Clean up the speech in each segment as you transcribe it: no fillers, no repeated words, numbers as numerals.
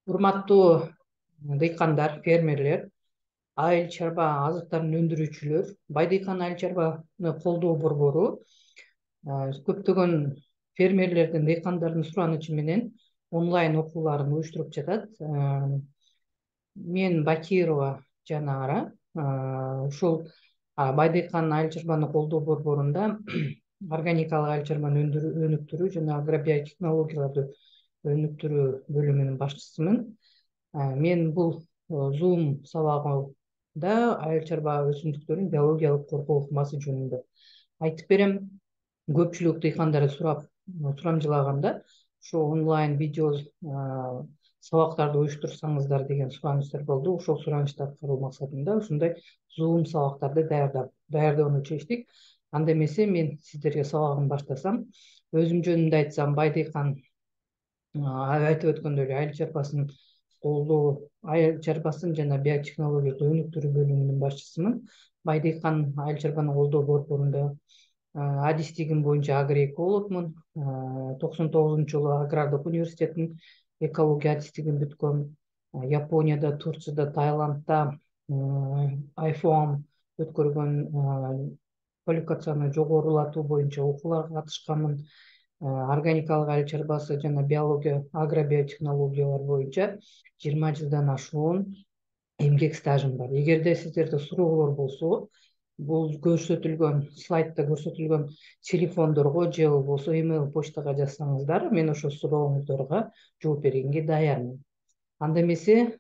Урматтуу дыйкандар, фермерлер, айыл чарба азыктарын өндүрүүчүлөр, Байдыйкан айыл чарбаны колдоо борбору көптөгөн фермерлердин, дыйкандардын суранычы менен онлайн окууларын уюштуруп жатат. Мен Бакирова Жанара, ушул Байдыйкан айыл чарбаны колдоо борборунда органикалык айыл чарбаны өнүктүрүү жана агробиотехнологияларды өнүктүрүү бөлүмүнүн башчысымын. Мен бул Zoom сабагында айыл чарба өсүмдүктөрүн биологиялык коргоо ыкмасы жөнүндө айтып берем. Көпчүлүк дыйкандар сурамжылаганда ошо онлайн видео сабактарды уюштурсаңыздар деген суранычтар болду. Ошол суранычты аткаруу максатында ушундай Zoom сабактарды даярдоону чечтик. Анда эмесе мен сиздерге сабагын баштасам. Өзүм жөнүндө айтсам, Байдыйкан айтып өткөндөй эле айыл чарбасын колдоо, айыл чарбасын жана биотехнологиялык өнүктүрүү бөлүмүнүн башчысымын. Байдыйкан айыл чарбаны колдоо борборунда адистигим боюнча агроэкологмун. 99-жылы Агрардык университеттин экология адистигин бүткөм. Японияда, Турцияда, Таиландда айфоам өткөргөн, квалификацияны жогорулатуу боюнча окууларга катышканмын. Органикалык айыл чарбасы жана биология, агробиотехнологиялар боюнча 20 жылдан ашуун эмгек стажым бар. Эгерде сиздерде суроолор болсо, бул көрсөтүлгөн слайдда көрсөтүлгөн телефондорго же болбосо email почтага жазсаңыздар, мен ошол сурооңуздарга жооп бергенге даярмын. Анда эмесе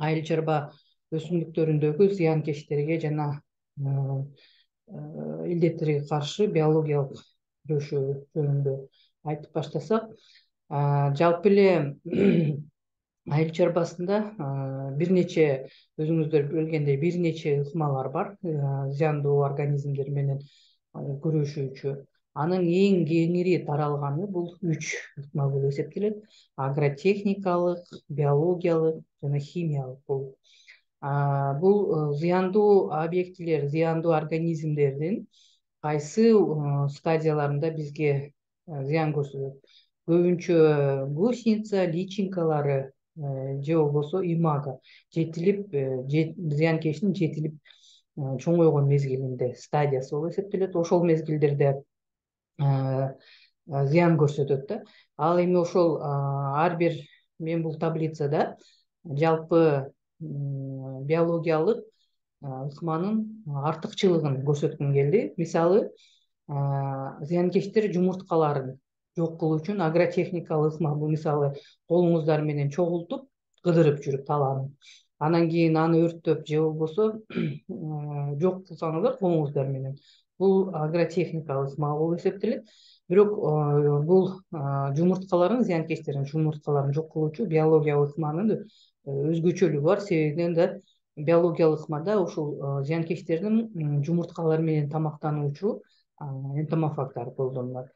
айыл чарба өсүмдүктөрүндөгү зыянкечтерге жана илдеттерге каршы биологиялык күрөшүү жөнүндө айтып баштасак, жалпы эле айыл чарбасында бир нече, өзүңүздөр билгендей, бир нече ыкмалар бар зыяндуу организмдер менен күрөшүүчү. Анын эң кеңири таралганы бул 3 ыкма болуп эсептелет: агротехникалык, биологиялык жана химиялык болуп. Бул зыяндуу объектилер, зыяндуу организмдердин кайсы стадияларында бизге зыян көрсөтөт? Көбүнчө гусеница, личинкалары же болбосо имага жетилип, зыянкечтин жетилип чоңойгон мезгилинде стадиясы болуп эсептелет. Ошол мезгилдерде зыян көрсөтөт да. Ал эми ошол ар бир, мен бул таблицада жалпы биологиялык ыкманын артыкчылыгын көрсөткүм келди. Мисалы, зыянкечтер жумурткаларын жок кылуу үчүн агротехникалык ыкма, бул мисалы колуңуздар менен чогултуп кыдырып жүрүп талааны, анан кийин аны өрттөп же болбосо жок кылсаңыздар колуңуздар менен, бул агротехникалык ыкма болуп эсептелет. Бирок бул жумурткаларын, зыянкечтердин жумурткаларын жок кылуучу биологиялык ыкманын өзгөчөлүгү бар. Себебинен да биологиялык ыкмада ушул зыянкечтердин жумурткалары менен тамактануучу энтомофагдар колдонулат.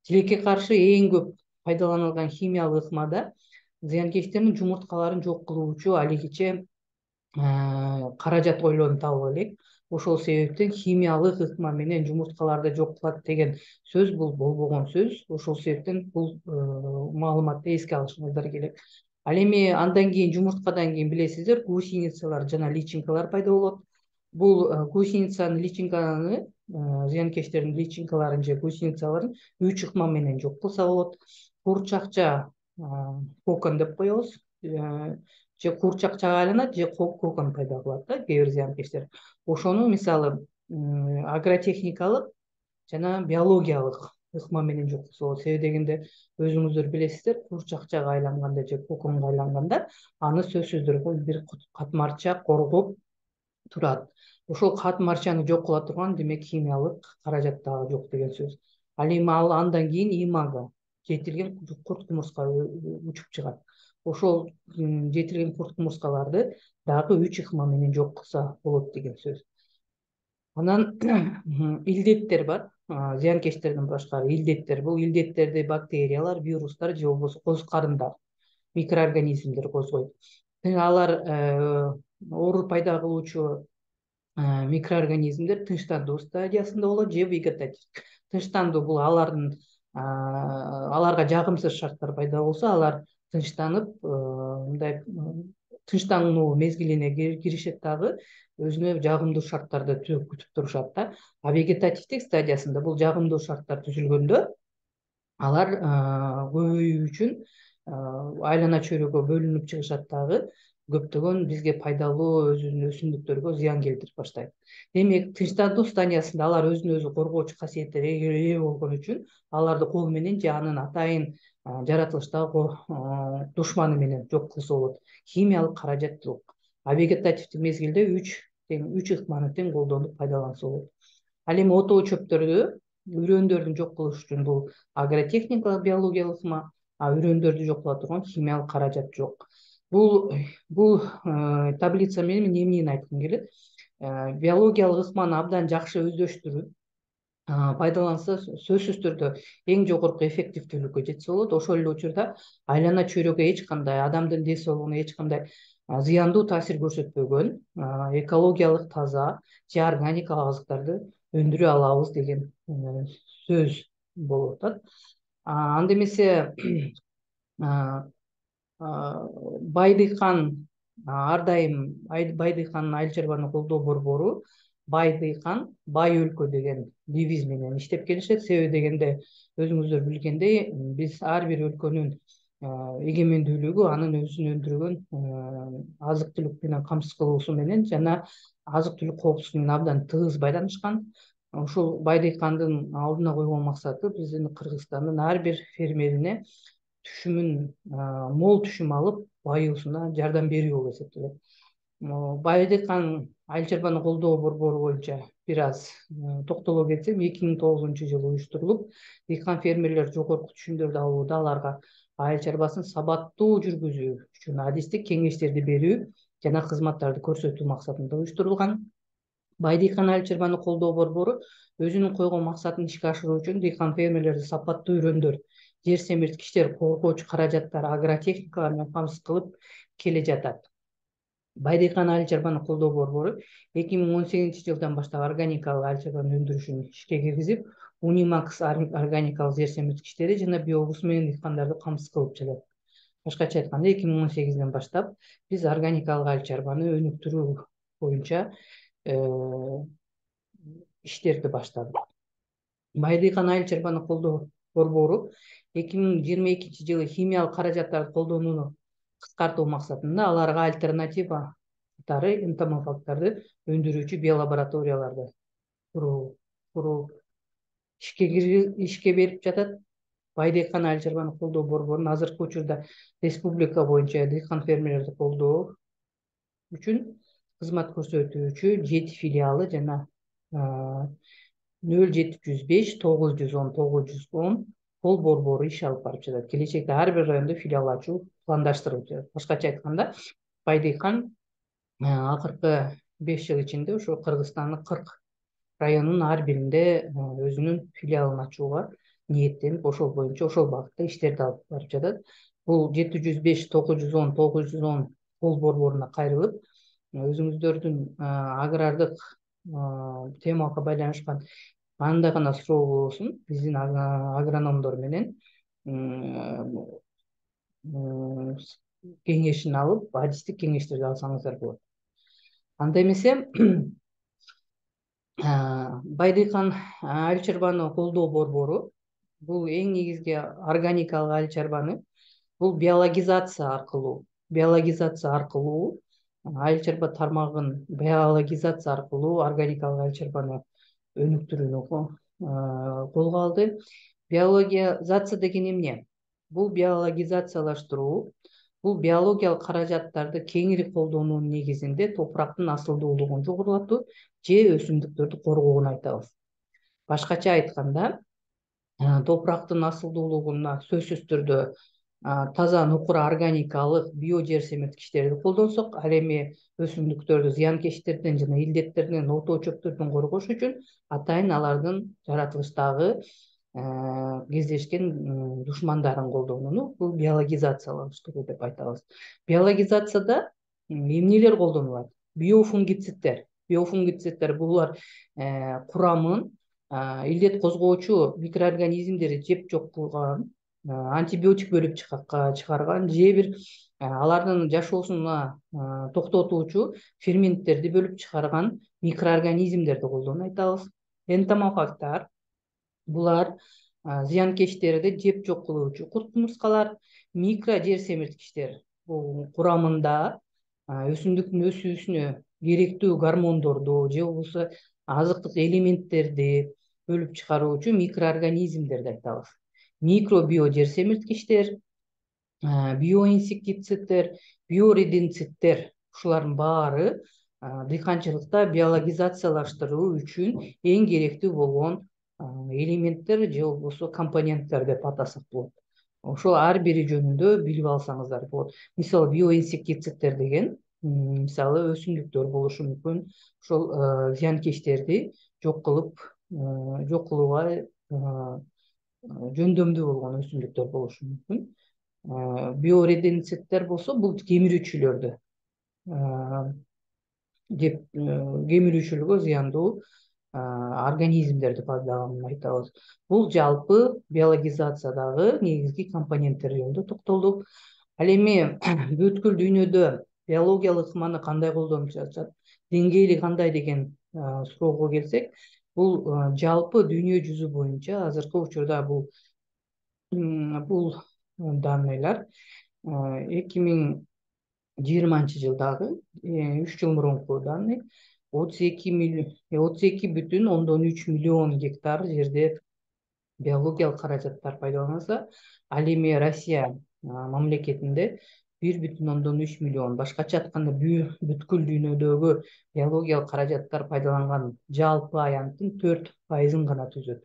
Тилекке каршы эң көп пайдаланылган химиялык ыкмада зыянкечтердин жумурткаларын жок кылуучу алигиче каражат ойлонуп табыла элек. Ошол себептен химиялык ыкма менен жумурткаларды жок кылат деген сөз бул болбогон сөз. Ошол себептен бул маалыматты эске алышыңыздар керек. Ал эми андан кийин, жумурткадан кийин, билесиздер, гусеницалар жана личинкалар пайда болот. Бул гусеницаны, личинканы, зыянкечтердин личинкаларын же гусеницаларын 3 ыкма менен жок кылса болот. Куурчакча кокон деп коебуз, же куурчакчага айланат, же кокон пайда кылат да кээ бир зыянкечтер. Ошону мисалы агротехникалык жана биологиялык ыкма менен жок кылса болот. Себеби дегенде өзүңүздөр билесиздер, куурчакчага айланганда же коконго айланганда аны сөзсүздөргө бир катмарча коргоп турат. Ошол катмарчаны жок кыла турган, демек, химиялык каражат дагы жок деген сөз. Ал эми андан кийин имага, жетилген курт кумурска учуп чыгат. Ошол жетилген курт кумурскаларды дагы 3 ыкма менен жок кылса болот деген сөз. Анан илдеттер бар. Зыянкечтердин башкары илдеттер. Бул илдеттерди бактериялар, вирустар же болбосо коз карындар, микроорганизмдер козгойт. Алар оору пайда кылуучу микроорганизмдер тынчтандуу стадиясында болот же вегетатив. Тынчтандуу бул аларга жагымсыз шарттар пайда болсо, алар тынчтанып, мындай тынчтануу мезгилине киришет дагы, өзүнө жагымдуу шарттарды күтүп турушат да. А вегетативдик стадиясында бул жагымдуу шарттар түзүлгөндө алар көбөйүү үчүн айлана чөйрөгө бөлүнүп чыгышат дагы, көптөгөн бизге пайдалуу өсүмдүктөргө зыян келтирип баштайт. Демек, тынчтандуу стадиясында алар өзүн өзү коргоочу касиеттерге ээ болгон үчүн аларды кол менен же анын атайын жаратылыштагы душманы менен жок кылса болот. Химиялык каражат жок. А вегетативдик мезгилде үч ыкманы тең колдонуп пайдаланса болот. Ал эми отоо чөптөрдү, үрөндөрдүн жок кылыш үчүн бул агротехникалык биологиялык ыкма, а үрөндөрдү жок кыла турган химиялык каражат жок. Бул таблица менен эмнени айткым келет? Биологиялык ыкманы абдан жакшы өздөштүрүп пайдаланса, сөзсүз түрдө эң жогорку эффективдүүлүккө жетсе болот. Ошол эле учурда айлана чөйрөгө эч кандай, адамдын ден соолугуна эч кандай зыяндуу таасир көрсөтпөгөн, экологиялык таза же органикалык азыктарды өндүрө алабыз деген сөз болуп атат. Анда эмесе бай дыйкан ар дайым бай дыйкандын айыл чарбаны колдоо борбору бай дыйкан бай өлкө деген девиз менен иштеп келишет. Себеби дегенде, өзүңүздөр билгендей, биз ар бир өлкөнүн эгемендүүлүгү анын өзүн өндүргөн азык түлүк менен камсыз кылуусу менен жана азык түлүк коопсуздугу менен абдан тыгыз байланышкан. Ушул бай дыйкандын алдына койгон максаты биздин Кыргызстандын ар бир фермерине мол түшүм алып, байуусуна жардам берүү болуп эсептелет. Бай дыйкан айыл чарбаны колдоо борбору боюнча бир аз токтоло кетсем, 2009-жылы уюштурулуп, дыйкан фермерлер жогорку түшүмдөрдү алууда аларга айыл чарбасын сабаттуу жүргүзүү үчүн адистик кеңештерди берүү жана кызматтарды көрсөтүү максатында уюштурулган. Бай дыйкан айыл чарбаны колдоо борбору өзүнүн койгон максатын ишке ашыруу үчүн дыйкан фермерлерди сапаттуу үрөндөр, жер семирткичтер, коргоочу каражаттар, агротехникалар менен камсыз кылып келе жатат. Бай дыйкан айыл чарбаны колдоо борбору 2018-жылдан баштап органикалык айыл чарбанын өндүрүшүн ишке киргизип, Унимакс органикалык жер семирткичтери жана биогус менен дыйкандарды камсыз кылып жатат. Башкача айтканда, 2018-ден баштап биз органикалык айыл чарбаны өнүктүрүү боюнча иштерди баштадык. Бай дыйкан айыл чарбаны колдоо борбору 2022-жылы химиялык каражаттарды колдонууну кыскартуу максатында аларга альтернатива катары энтомофагдарды өндүрүүчү биолабораторияларды куруу ишке берип жатат. Бай дыйкан айыл чарбаны колдоо борборунун азыркы учурда республика боюнча дыйкан фермерлерди колдоо үчүн кызмат көрсөтүүчү 7 филиалы жана 0705 910 910 кол борбору иш алып барып жатат. Келечекте ар бир райондо филиал ачуу пландаштырылып жатат. Башкача айтканда, бай дыйкан акыркы 5 жыл ичинде ошо Кыргызстандын 40 районунун ар биринде өзүнүн филиалын ачууга ниеттенип, ошол боюнча ошол багытта иштерди алып барып жатат. Бул 705 910 910 кол борборуна кайрылып, өзүңүздөрдүн агрардык темага байланышкан кандай гана суроо болбосун, биздин агрономдор менен кеңешин алып, адистик кеңештерди алсаңыздар болот. Анда эмесе, бай дыйкан айыл чарбаны колдоо борбору бул эң негизги органикалык айыл чарбаны бул биологизация аркылуу айыл чарба тармагын биологизация аркылуу органикалык айыл чарбаны өнүктүрүүнү колго алды. Биологизация деген эмне? Бул биологизациялаштыруу, бул биологиялык каражаттарды кеңири колдонуунун негизинде топурактын асылдуулугун жогорулатуу же өсүмдүктөрдү коргоогун айтабыз. Башкача айтканда, топурактын асылдуулугуна сөзсүз түрдө таза нукура органикалык био жер семирткичтерди колдонсок, ал эми өсүмдүктөрдү зыянкечтерден жана илдеттерден, отоо чөптөрдөн коргош үчүн атайын алардын жаратылыштагы кездешкен душмандарын колдонууну бул биологизациялаштыруу деп айтабыз. Биологизацияда эмнелер колдонулат? Биофунгицидтер булар курамын илдет козгоочу микроорганизмдерди жеп жок кылган антибиотик бөлүп чыгарган же бир алардын жашоосуна токтотуучу ферменттерди бөлүп чыгарган микроорганизмдерди колдонуп айтабыз. Энтомофагтар булар зыянкечтерди жеп жок кылуучу курт кумурскалар, микро жер семирткичтер. Бул курамында өсүмдүктүн өсүүсүнө керектүү гормондорду же болбосо азыктык элементтерди бөлүп чыгаруучу микроорганизмдерди айтабыз. Микробио жер семирткичтер, биоинсектицидтер, биореденциттер ушулардын баары дыйканчылыкта биологизациялаштыруу үчүн эң керектүү болгон элементтер же болбосо компоненттер деп атасак болот. Ошол ар бири жөнүндө билип алсаңыздар болот. Мисалы биоинсектицидтер деген мисалы өсүмдүктөр болушу мүмкүн. Ошол зыянкечтерди жок кылууга жөндөмдүү болгон өсүмдүктөр болушу мүмкүн. Биореденциттер болсо бул кемирүүчүлөрдү кемирүүчүлүгү зыяндуу организмдерди пайдаланууну айтабыз. Бул жалпы биологизациядагы негизги компоненттер жөнүндө токтолдук. Ал эми бүткүл дүйнөдө биологиялык ыкманы кандай колдонуп жатышат, деңгээли кандай деген суроого келсек, бул жалпы дүйнө жүзү боюнча азыркы учурда бул данныйлар 2020-жылдагы 3 жыл мурунку данный 32,3 миллион гектар жерде биологиялык каражаттар пайдаланылса, ал эми Россия мамлекетинде 1,3 миллион. Башкача айтканда бүткүл дүйнөдөгү биологиялык каражаттар пайдаланган жалпы аянттын 4% гана түзөт.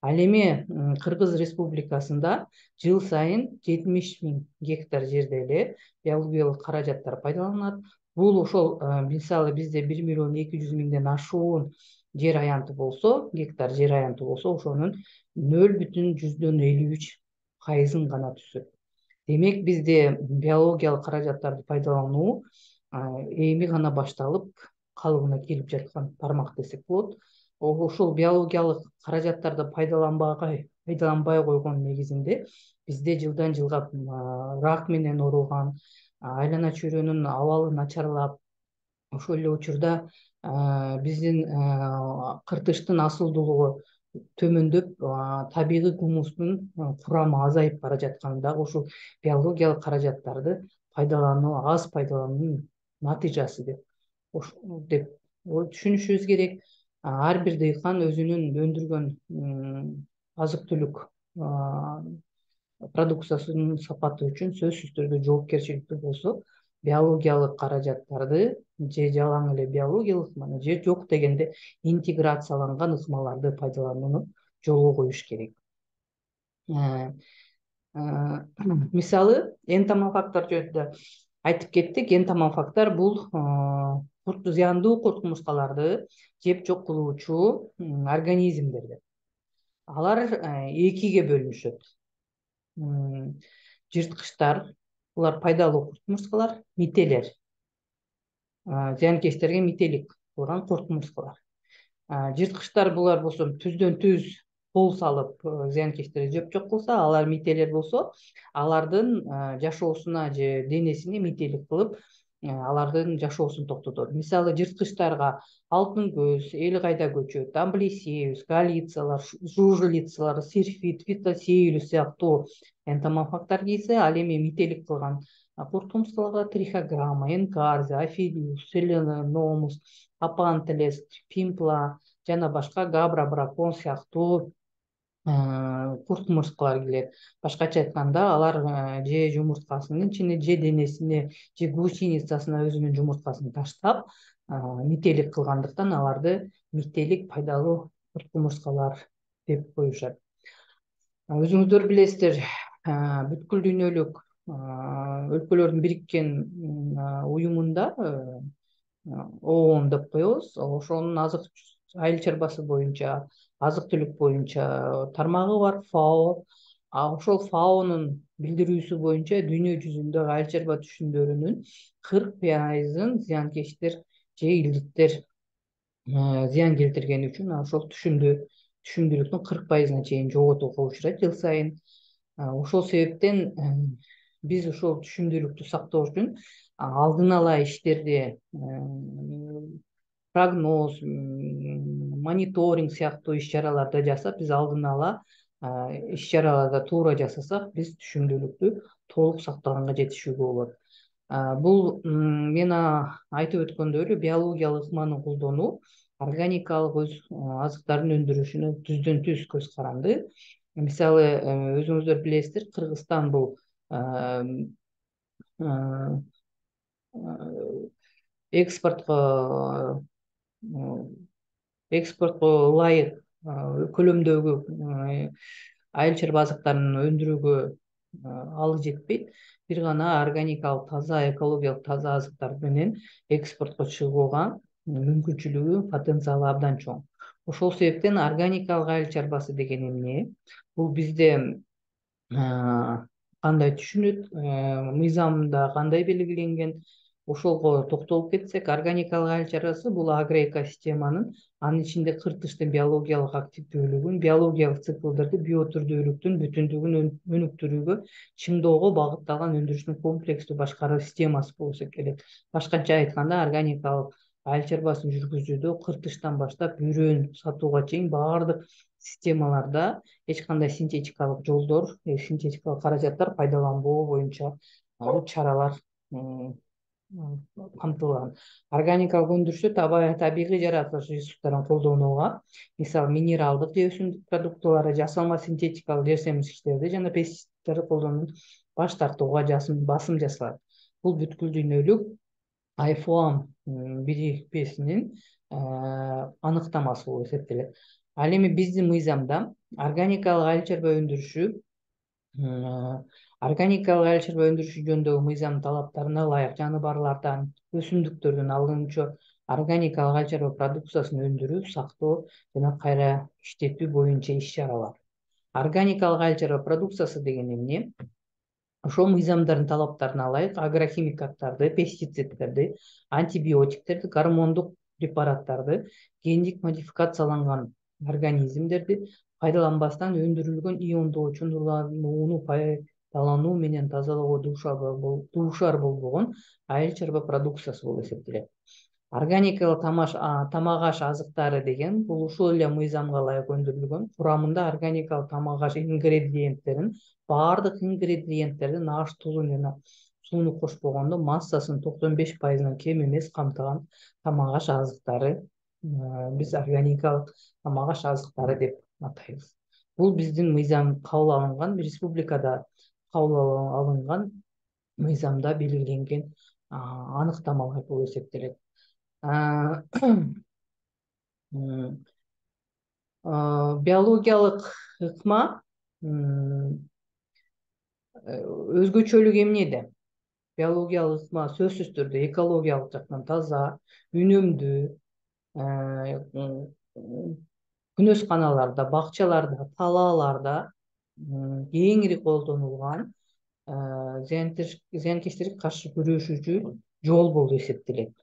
Ал эми Кыргыз Республикасында жыл сайын 70 000 гектар жерде эле биологиялык каражаттар пайдаланат. Бул ошол мисалы бизде 1,2 миллион ашуун жер аянты болсо, гектар жер аянты болсо, ошонун 0,53% гана түзөт. Демек бизде биологиялык каражаттарды пайдалануу эми гана башталып, калыбына келип жаткан тармак десек болот. Ошол биологиялык каражаттарды пайдаланбай койгон негизинде бизде жылдан жылга рак менен ооруган, айлана чөйрөнүн абалы начарлап, ошол эле учурда биздин кыртыштын асылдуулугу төмөндөп, табигый гумустун курамы азайып бара жатканы дагы ушул биологиялык каражаттарды аз пайдалануунун натыйжасы деп түшүнүшүбүз керек. Ар бир дыйкан өзүнүн өндүргөн азык түлүк продукциясынын сапаты үчүн сөзсүз түрдө жоопкерчиликтүү болсо, биологиялык каражаттарды же жалаң эле биологиялык ыкманы же жок дегенде интеграцияланган ыкмаларды пайдаланууну жолго коюш керек. Мисалы энтомофагтар жөнүндө айтып кеттик. Энтомофагтар бул зыяндуу курт кумурскаларды жеп жок кылуучу организмдер. Алар экиге бөлүнүшөт. Жырткычтар, булар пайдалуу курт кумурскалар, мителер, зыянкечтерге мителик кылган курт кумурскалар. Жырткычтар булар болсо түздөн түз кол салып зыянкечтерди жеп жок кылса, алар мителер болсо алардын жашоосуна же денесине мителик кылып, алардын жашоосун токтотот. Мисалы жырткычтарга алтын көз, эл кайда көчөт, амблисеус, галициялар, жужелицалар, сирфит, фитосеюлус сыяктуу энтомофагтар кийсе, ал эми мителик кылган курт кумурскаларга трихограмма, энкарзия, афидиус, селеномус, апантелес, пимпла жана башка габра, бракон сыяктуу курт кумурскалар келет. Башкача айтканда, алар же жумурткасынын ичине, же денесине, же гусеницасына өзүнүн жумурткасын таштап, мителик кылгандыктан аларды мителик пайдалуу курт кумурскалар деп коюшат. Өзүңүздөр билесиздер, бүткүл дүйнөлүк өлкөлөрдүн бириккен уюмунда ООН деп коебуз. Ошонун айыл чарбасы боюнча, азык түлүк боюнча тармагы бар, ФАО. Ошол ФАОнун билдирүүсү боюнча дүйнө жүзүндөгү айыл чарба түшүмдөрүнүн 40%-ын зыянкечтер же илдиктер зыян келтиргени үчүн ошол түшүмдүүлүктүн 40%-на чейин жоготууга учурайт жыл сайын. Ошол себептен биз ошол түшүмдүүлүктү сактоо үчүн алдын ала иштерди прогноз, мониторинг сыяктуу иш чараларды жасап, биз алдын ала иш чараларды туура жасасак, биз түшүмдүүлүктү толук сактаганга жетишүүгө болот. Бул мен айтып өткөндөй эле биологиялык ыкманы колдонуу органикалык өз азыктардын өндүрүшүнө түздөн түз көз каранды. Мисалы, өзүңүздөр билесиздер, Кыргызстан бул экспортко экспортко ылайык көлөмдөгү айыл чарба азыктарын өндүрүүгө алы жетпейт. Бир гана органикалык таза, экологиялык таза азыктар менен экспортко чыгууга мүмкүнчүлүгү, потенциалы абдан чоң. Ошол себептен органикалык айыл чарбасы деген эмне? Бул бизде кандай түшүнөт, мыйзамда кандай белгиленген? Ошого токтолуп кетсек, органикалык айыл чарбасы бул агроэкосистеманын, анын ичинде кыртыштын биологиялык активдүүлүгүн, биологиялык циклдерди, биотүрдүүлүктүн бүтүндүгүн өнүктүрүүгө, чыңдоого багытталган өндүрүштүн комплекстүү башкаруу системасы болсо керек. Башкача айтканда, органикалык айыл чарбасын жүргүзүүдө кыртыштан баштап үрөн сатууга чейин баардык системаларда эч кандай синтетикалык жолдор, синтетикалык каражаттар пайдаланбоо боюнча чаралар камтылган. Органикалык өндүрүштө табигый жаратылыш ресурстарын колдонууга, мисалы минералдык же өсүмдүк продуктылары, жасалма синтетикалык жер семизгичтерди жана пестицидтерди колдонуудан баш тартууга басым жасалат. Бул бүткүл дүйнөлүк IFOAM бирикмесинин аныктамасы болуп эсептелет. Ал эми биздин мыйзамда органикалык айыл чарба өндүрүшү органикалык айыл чарба өндүрүшү жөнүндөгү мыйзам талаптарына ылайык жаныбарлардан, өсүмдүктөрдөн алынчу органикалык айыл чарба продукциясын өндүрүү, сактоо жана кайра иштетүү боюнча иш чаралар. Органикалык айыл чарба продукциясы деген эмне? Ошол мыйзамдардын талаптарына ылайык агрохимикаттарды, пестицидтерди, антибиотиктерди, гормондук препараттарды, гендик модификацияланган организмдерди пайдаланбастан өндүрүлгөн иондоочу нурланууну пайдалануу менен тазалоого дуушар болбогон айыл чарба продукциясы болуп эсептелет. Органикалык тамак аш азыктары деген бул ушул эле мыйзамга ылайык өндүрүлгөн, курамында органикалык тамак аш ингредиенттерин, баардык ингредиенттердин аш, тузун жана сууну кошпогондо массасынын 95%-дан кем эмес камтыган тамак аш азыктары биз органикалык тамак аш азыктары деп атайбыз. Бул биздин мыйзам кабыл алынган, республикада кабыл алынган мыйзамда белгиленген аныктамалар болуп эсептелет. Биологиялык ыкма өзгөчөлүгү эмнеде? Биологиялык ыкма сөзсүз түрдө экологиялык жактан таза, үнөмдүү, күнөсканаларда, бакчаларда, талааларда кеңири колдонулган зыянкечтерге каршы күрөшүүчү жол болуп эсептелет.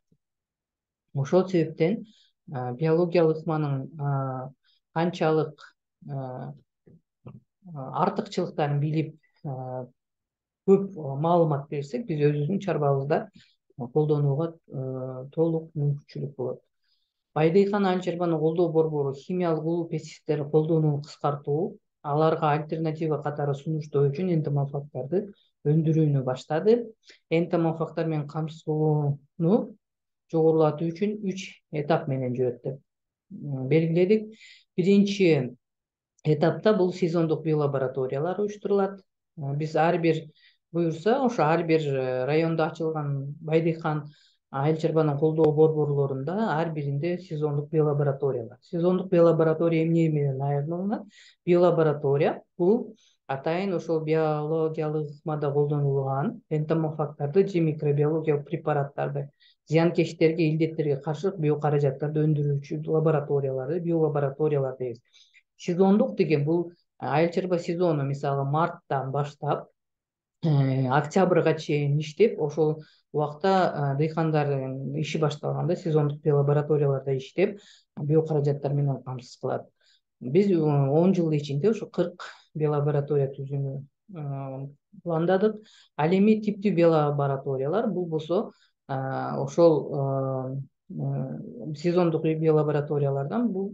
Ошол себептен биологиялык ыкманын канчалык артыкчылыктарын билип көп маалымат берсек, биз өзүбүздүн чарбабызда колдонууга толук мүмкүнчүлүк болот. Байдыйкан айыл чарбаны колдоо борбору химиялык улуу пестицидтерди колдонууну кыскартуу, аларга альтернатива катары сунуштоо үчүн энтомофагдарды өндүрүүнү баштады. Энтомофагдар менен камсыздоону жогорулатуу үчүн 3 этап менен жүрөт деп белгиледик. Биринчи этапта бул сезондук биолабораториялар уюштурулат. Биз ар бир буюрса, ошо ар бир райондо ачылган Байдыйкан айыл чарбаны колдоо борборлорунда ар биринде сезондук биолаборатория бар. Сезондук биолаборатория эмне менен айырмаланат? Биолаборатория бул атайын ошол биологиялык ыкмада колдонулган энтомофагдарды же микробиологиялык препараттарды, зыянкечтерге, илдеттерге каршы биокаражаттарды өндүрүүчү лабораторияларды биолабораториялар дейбиз. Сезондук деген бул айыл чарба сезону, мисалы марттан баштап октябрга чейин иштеп, ошол убакта дыйкандардын иши башталганда сезондук биолабораторияларда иштеп, биокаражаттар менен камсыз кылат. Биз 10 жыл ичинде ошо 40 биолаборатория түзүүнү пландадык. Ал эми типтүү биолабораториялар бул болсо ошол сезондук биолабораториялардан бул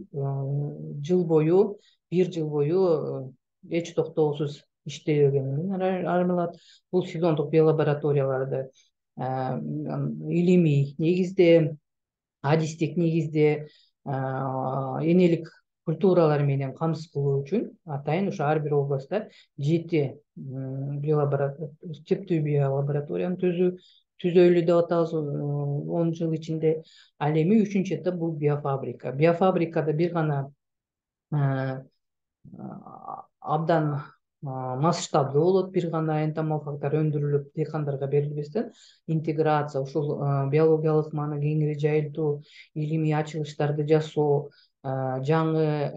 жыл бою, бир жыл бою эч токтоосуз иштеген менен арылат. Бул сезондук биолабораторияларды илимий негизде, адистик негизде энелик культуралар менен камсыз кылуу үчүн атайын ушу ар бир областта 7 типтүү биолабораторияны түзөлү деп атабыз 10 жыл ичинде. Ал эми үчүнчү этап бул биофабрика. Биофабрикада бир гана абдан масштабдуу болот, бир гана энтомофагдар өндүрүлүп дыйкандарга берилбестен интеграция, ушул биологиялык мааны кеңири жайылтуу, илимий ачылыштарды жасоо, жаңы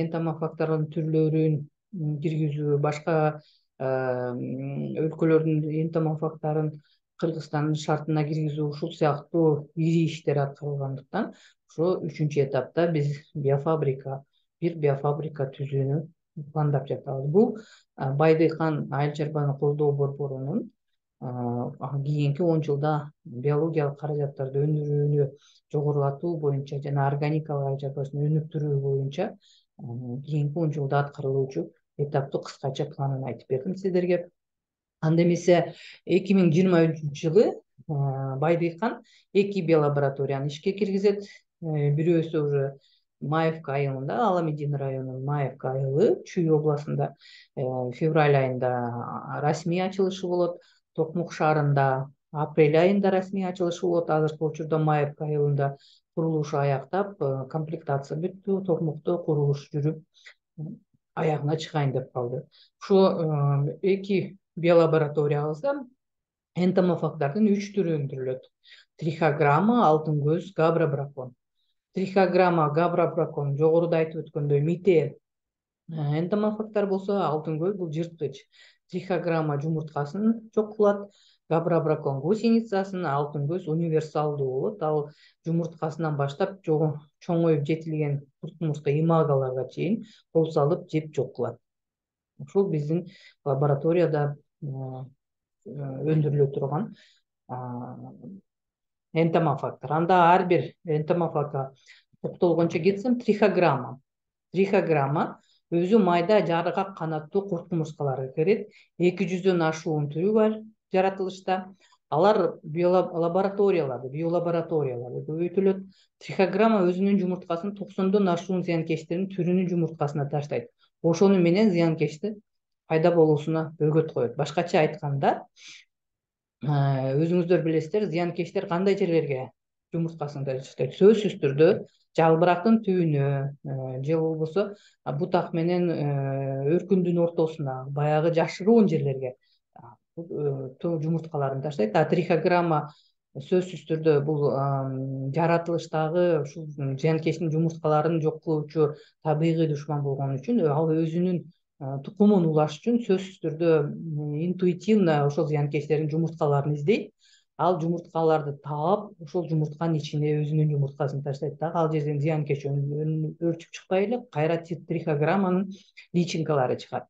энтомофагдардын түрлөрүн киргизүү, башка өлкөлөрдүн энтомофагдарын Кыргызстандын шартына киргизүү, ушул сыяктуу ири иштер аткарылгандыктан ошо үчүнчү этапта биз бир биофабрика түзүүнү пландап жатабыз. Бул Байдыйкан айыл чарбаны колдоо борборунун кийинки 10 жылда биологиялык каражаттарды өндүрүүнү жогорулатуу боюнча жана органикалык айыл чарбасын өнүктүрүү боюнча кийинки 10 жылда аткарылуучу этаптык кыскача планын айтып бердим сиздерге. Анда эмесе 2023 жылы Байдыйкан 2 биолабораторияны ишке киргизет. Бирөөсү уже Маевка айылында, Аламедин районунун Маевка айылы, Чүй областында февраль айында расмий ачылышы болот. Токмок шаарында апрель айында расмий ачылышы болот. Азыркы учурда Маевка айылында курулушу аяктап, комплектация бүттү, Токмокто курулуш жүрүп, аягына чыгайын деп калды. Ушул 2 биолабораториябызда энтомофагдардын 3 түрү өндүрүлөт. Трихограмма, алтын көз, габра-бракон. Трихограмма, габра-бракон жогоруда айтып өткөндөй мите энтомофагдар болсо, алтын көз бул жырткыч. Трихограмма жумурткасын жок кылат, габра-бракон гусеницасын, алтын көз универсалдуу болот. Ал жумурткасынан баштап чоңоюп жетилген курт муртка имагаларга чейин кол салып жеп жок кылат. Ушул биздин лабораторияда өндүрүлө турган энтомофагдар. Анда ар бир энтомофагга токтолгончо кетсем, трихограмма өзү майда жаргак канаттуу курт кумурскаларга кирет. 200дөн ашуун түрү бар жаратылышта. Алар биолабораторияларды көбөйтүлөт. Трихограмма өзүнүн жумурткасын 90дон ашуун зыянкечтердин түрүнүн жумурткасына таштайт. Ошону менен зыянкечти пайда болуусуна бөгөт коет. Башкача айтканда, өзүңүздөр билесиздер, зыянкечтер кандай жерлерге жумурткасын таштайт? Сөзсүз түрдө жалбырактын түбүнө же болбосо бутак менен өркүндүн ортосуна, баягы жашыруун жерлерге жумурткаларын таштайт. Трихограмма сөзсүз түрдө бул жаратылыштагы ушул зыянкечтин жумурткаларын жок кылуучу табигый душман болгон үчүн ал өзүнүн тукумун улаш үчүн сөзсүз түрдө интуитивно ошол зыянкечтердин жумурткаларын издейт. Ал жумурткаларды таап, ошол жумуртканын ичине өзүнүн жумурткасын таштайт. Ал жерден зыянкеч өрчүп чыкпай эле кайра трихограмманын личинкалары чыгат.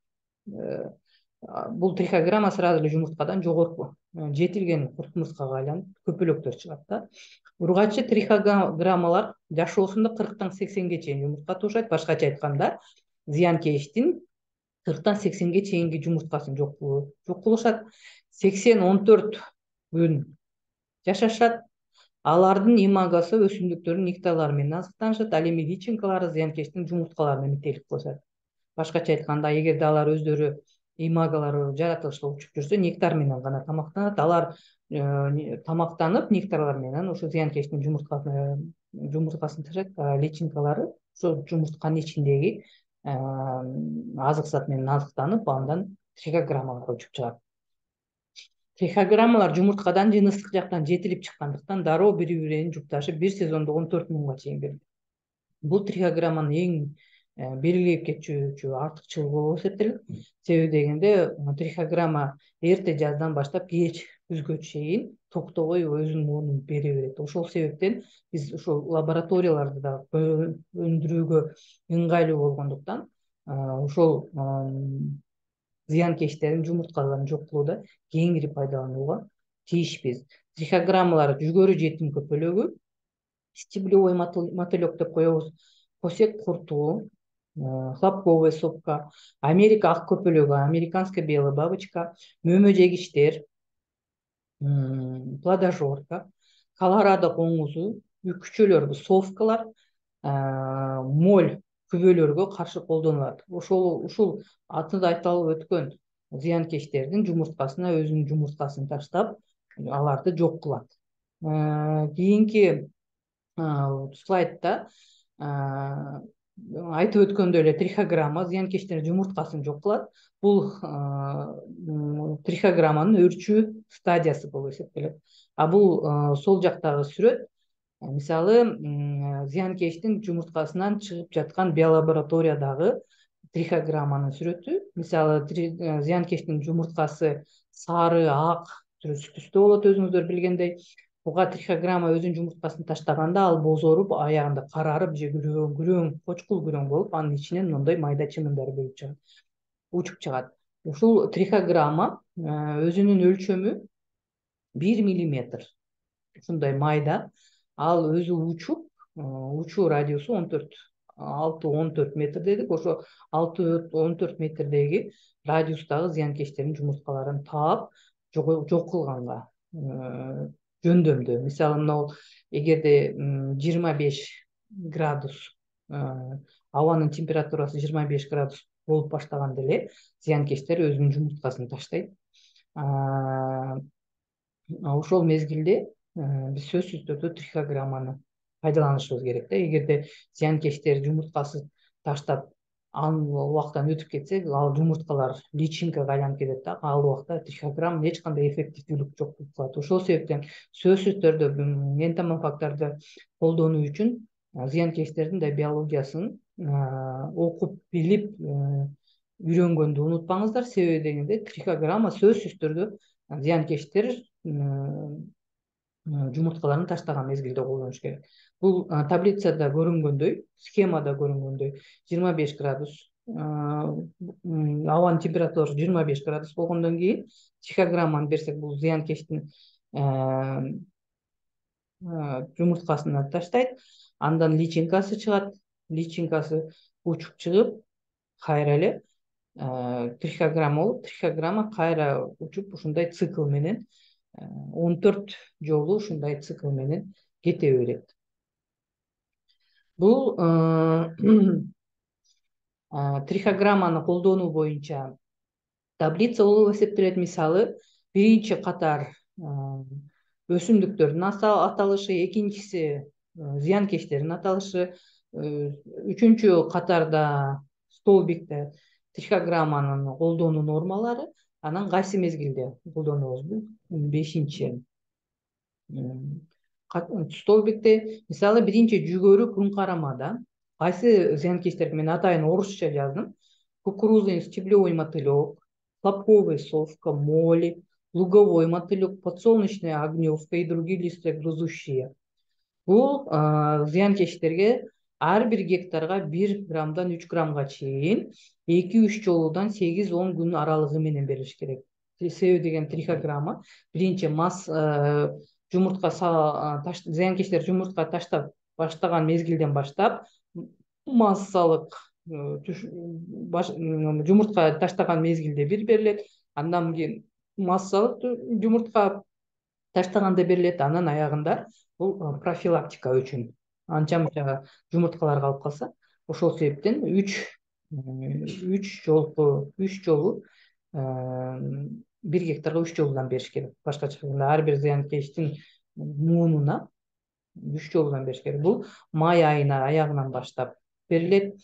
Бул трихограмма сразу эле жумурткадан жогорку жетилген курт мурскага айланып көпөлөктөр чыгат да. Ургачы трихограммалар жашоосунда 40тан 80ге чейин жумуртка туушайт. Башкача айтканда, зыянкечтин 40тан 80ге чейинки жумурткасын жок кылышат. 80-14 күн жашашат. Алардын имагасы өсүмдүктөрдүн нектарлары менен азыктанышат. Ал эми личинкалары зыянкечтин жумурткаларына мителик кылышат. Башкача айтканда, эгерде алар өздөрү имагалары жаратылышта учуп жүрсө, нектар менен гана тамактанат. Алар тамактанып, нектарлар менен ошо зыянкечтин жумурткасын ташат. Личинкалары ошо жумуртканын ичиндеги азык зат менен азыктанып, андан трихограммаларга учуп чыгат. Трихограммалар жумурткадан жыныстык жактан жетилип чыккандыктан дароо бири-биринин жупташып, бир сезондо 14 мыңга чейин берилет. Бул трихограмманын эң белгилеп кетчү артыкчылыгы болуп эсептелет. Себеби дегенде, трихограмма эрте жаздан баштап кеч күзгө чейин токтобой өзүнүн муунун бере берет. Ошол себептен биз ушул лабораторияларды да өндүрүүгө ыңгайлуу болгондуктан ошол зыянкечтердин жумурткаларын жок кылууда кеңири пайдаланууга тийишпиз. Трихограммалар жүгөрү жетим көпөлөгү, стеблевой мотылек деп коебуз, косек курту, хлопковый сопка, Америка ак көпөлөгү, американская белая бабочка, мөмө жегиштер, плодожорка, Колорадо коңузу, үкчөлөр, совкалар, моль күбөлөргө каршы колдонулат. Ушул атында айтылып өткөн зыянкечтердин жумурткасына өзүнүн жумурткасын таштап, аларды жок кылат. Кийинки слайдда айтып өткөндөй эле трихограмма зыянкечтердин жумурткасын жок кылат. Бул трихограмманын өрчүү стадиясы болуп эсептелет. А бул сол жактагы сүрөт мисалы зыянкечтин жумурткасынан чыгып жаткан биолабораториядагы трихограмманын сүрөтү. Мисалы зыянкечтин жумурткасы сары, ак түстө болот, өзүңүздөр билгендей. Буга трихограмма өзүнүн жумурткасын таштаганда ал бозоруп, аягында карарып же күрөң, кочкул күрөң болуп, анын ичинен мындай майда чымындар бөлүп чыгат, учуп чыгат. Ушул трихограмма өзүнүн өлчөмү 1 миллиметр. Ушундай майда. Ал өзү учуп, учуу радиусу 6-14 метр дедик. Ошо 6-14 метрдеги радиустагы зыянкечтердин жумурткаларын таап, жок кылганга жөндөмдүү. Мисалы мынау эгерде 25 градус абанын температурасы 25 градус болуп баштаганда эле зыянкечтер өзүнүн жумурткасын таштайт. Ошол мезгилде биз сөзсүз түрдө трихограмманы пайдаланышыбыз керек да. Эгерде зыянкечтер жумурткасы таштап анын убактан өтүп кетсе, ал жумурткалар личинкага айланып кетет да. Ал убакта трихограмма эч кандай эффективдүүлүк жок болуп калат. Ошол себептен сөзсүз түрдө энтомофагдарды колдонуу үчүн зыянкечтердин да биологиясын окуп билип үйрөнгөндү унутпаңыздар. Себеби дегенде трихограмма сөзсүз түрдө зыянкечтер жумурткаларын таштаган мезгилде колдонуш керек. Бул таблицада көрүнгөндөй, схемада көрүнгөндөй 25 градус абанын температурасы 25 градус болгондон кийин трихограмманы берсек, бул зыянкечтин жумурткасына таштайт. Андан личинкасы чыгат. Личинкасы учуп чыгып, кайра эле трихограмма болуп, трихограмма кайра учуп ушундай цикл менен 14 жолу ушундай цикл менен кете берет. Бул трихограмманы колдонуу боюнча таблица болуп эсептелет. Мисалы, биринчи катар өсүмдүктөрдүн аталышы, экинчиси зыянкечтердин аталышы, үчүнчү катарда столбикте трихограмманын колдонуу нормалары, анан кайсы мезгилде колдонобуз? Бул бешинчи столбикте мисалы биринчи жүгөрү күн карамада кайсы зыянкечтер, мен атайын орусча жаздым: кукурузный стеблевой мотылек, хлопковый совка, моли, луговой мотылек, подсолнечная огневка и другие листогрызущие. Бул зыянкечтерге ар бир гектарга 1 граммдан 3 граммга чейин 2-3 жолудан 8-10 күн аралыгы менен бериш керек. Себеби деген трихограмма биринчи зыянкечтер жумуртка таштап баштаган мезгилден баштап массалык жумуртка таштаган мезгилде бир берилет, андан кийин массалык жумуртка таштаганда берилет, анан аягында бул профилактика үчүн анча мынча жумурткалар калып калса, ошол себептен 3 жолу 1 гектарга 3 жолудан бериш керек. Башкача айтканда ар бир зыянкечтин муунуна 3 жолудан бериш керек. Бул май айына аягынан баштап берилет.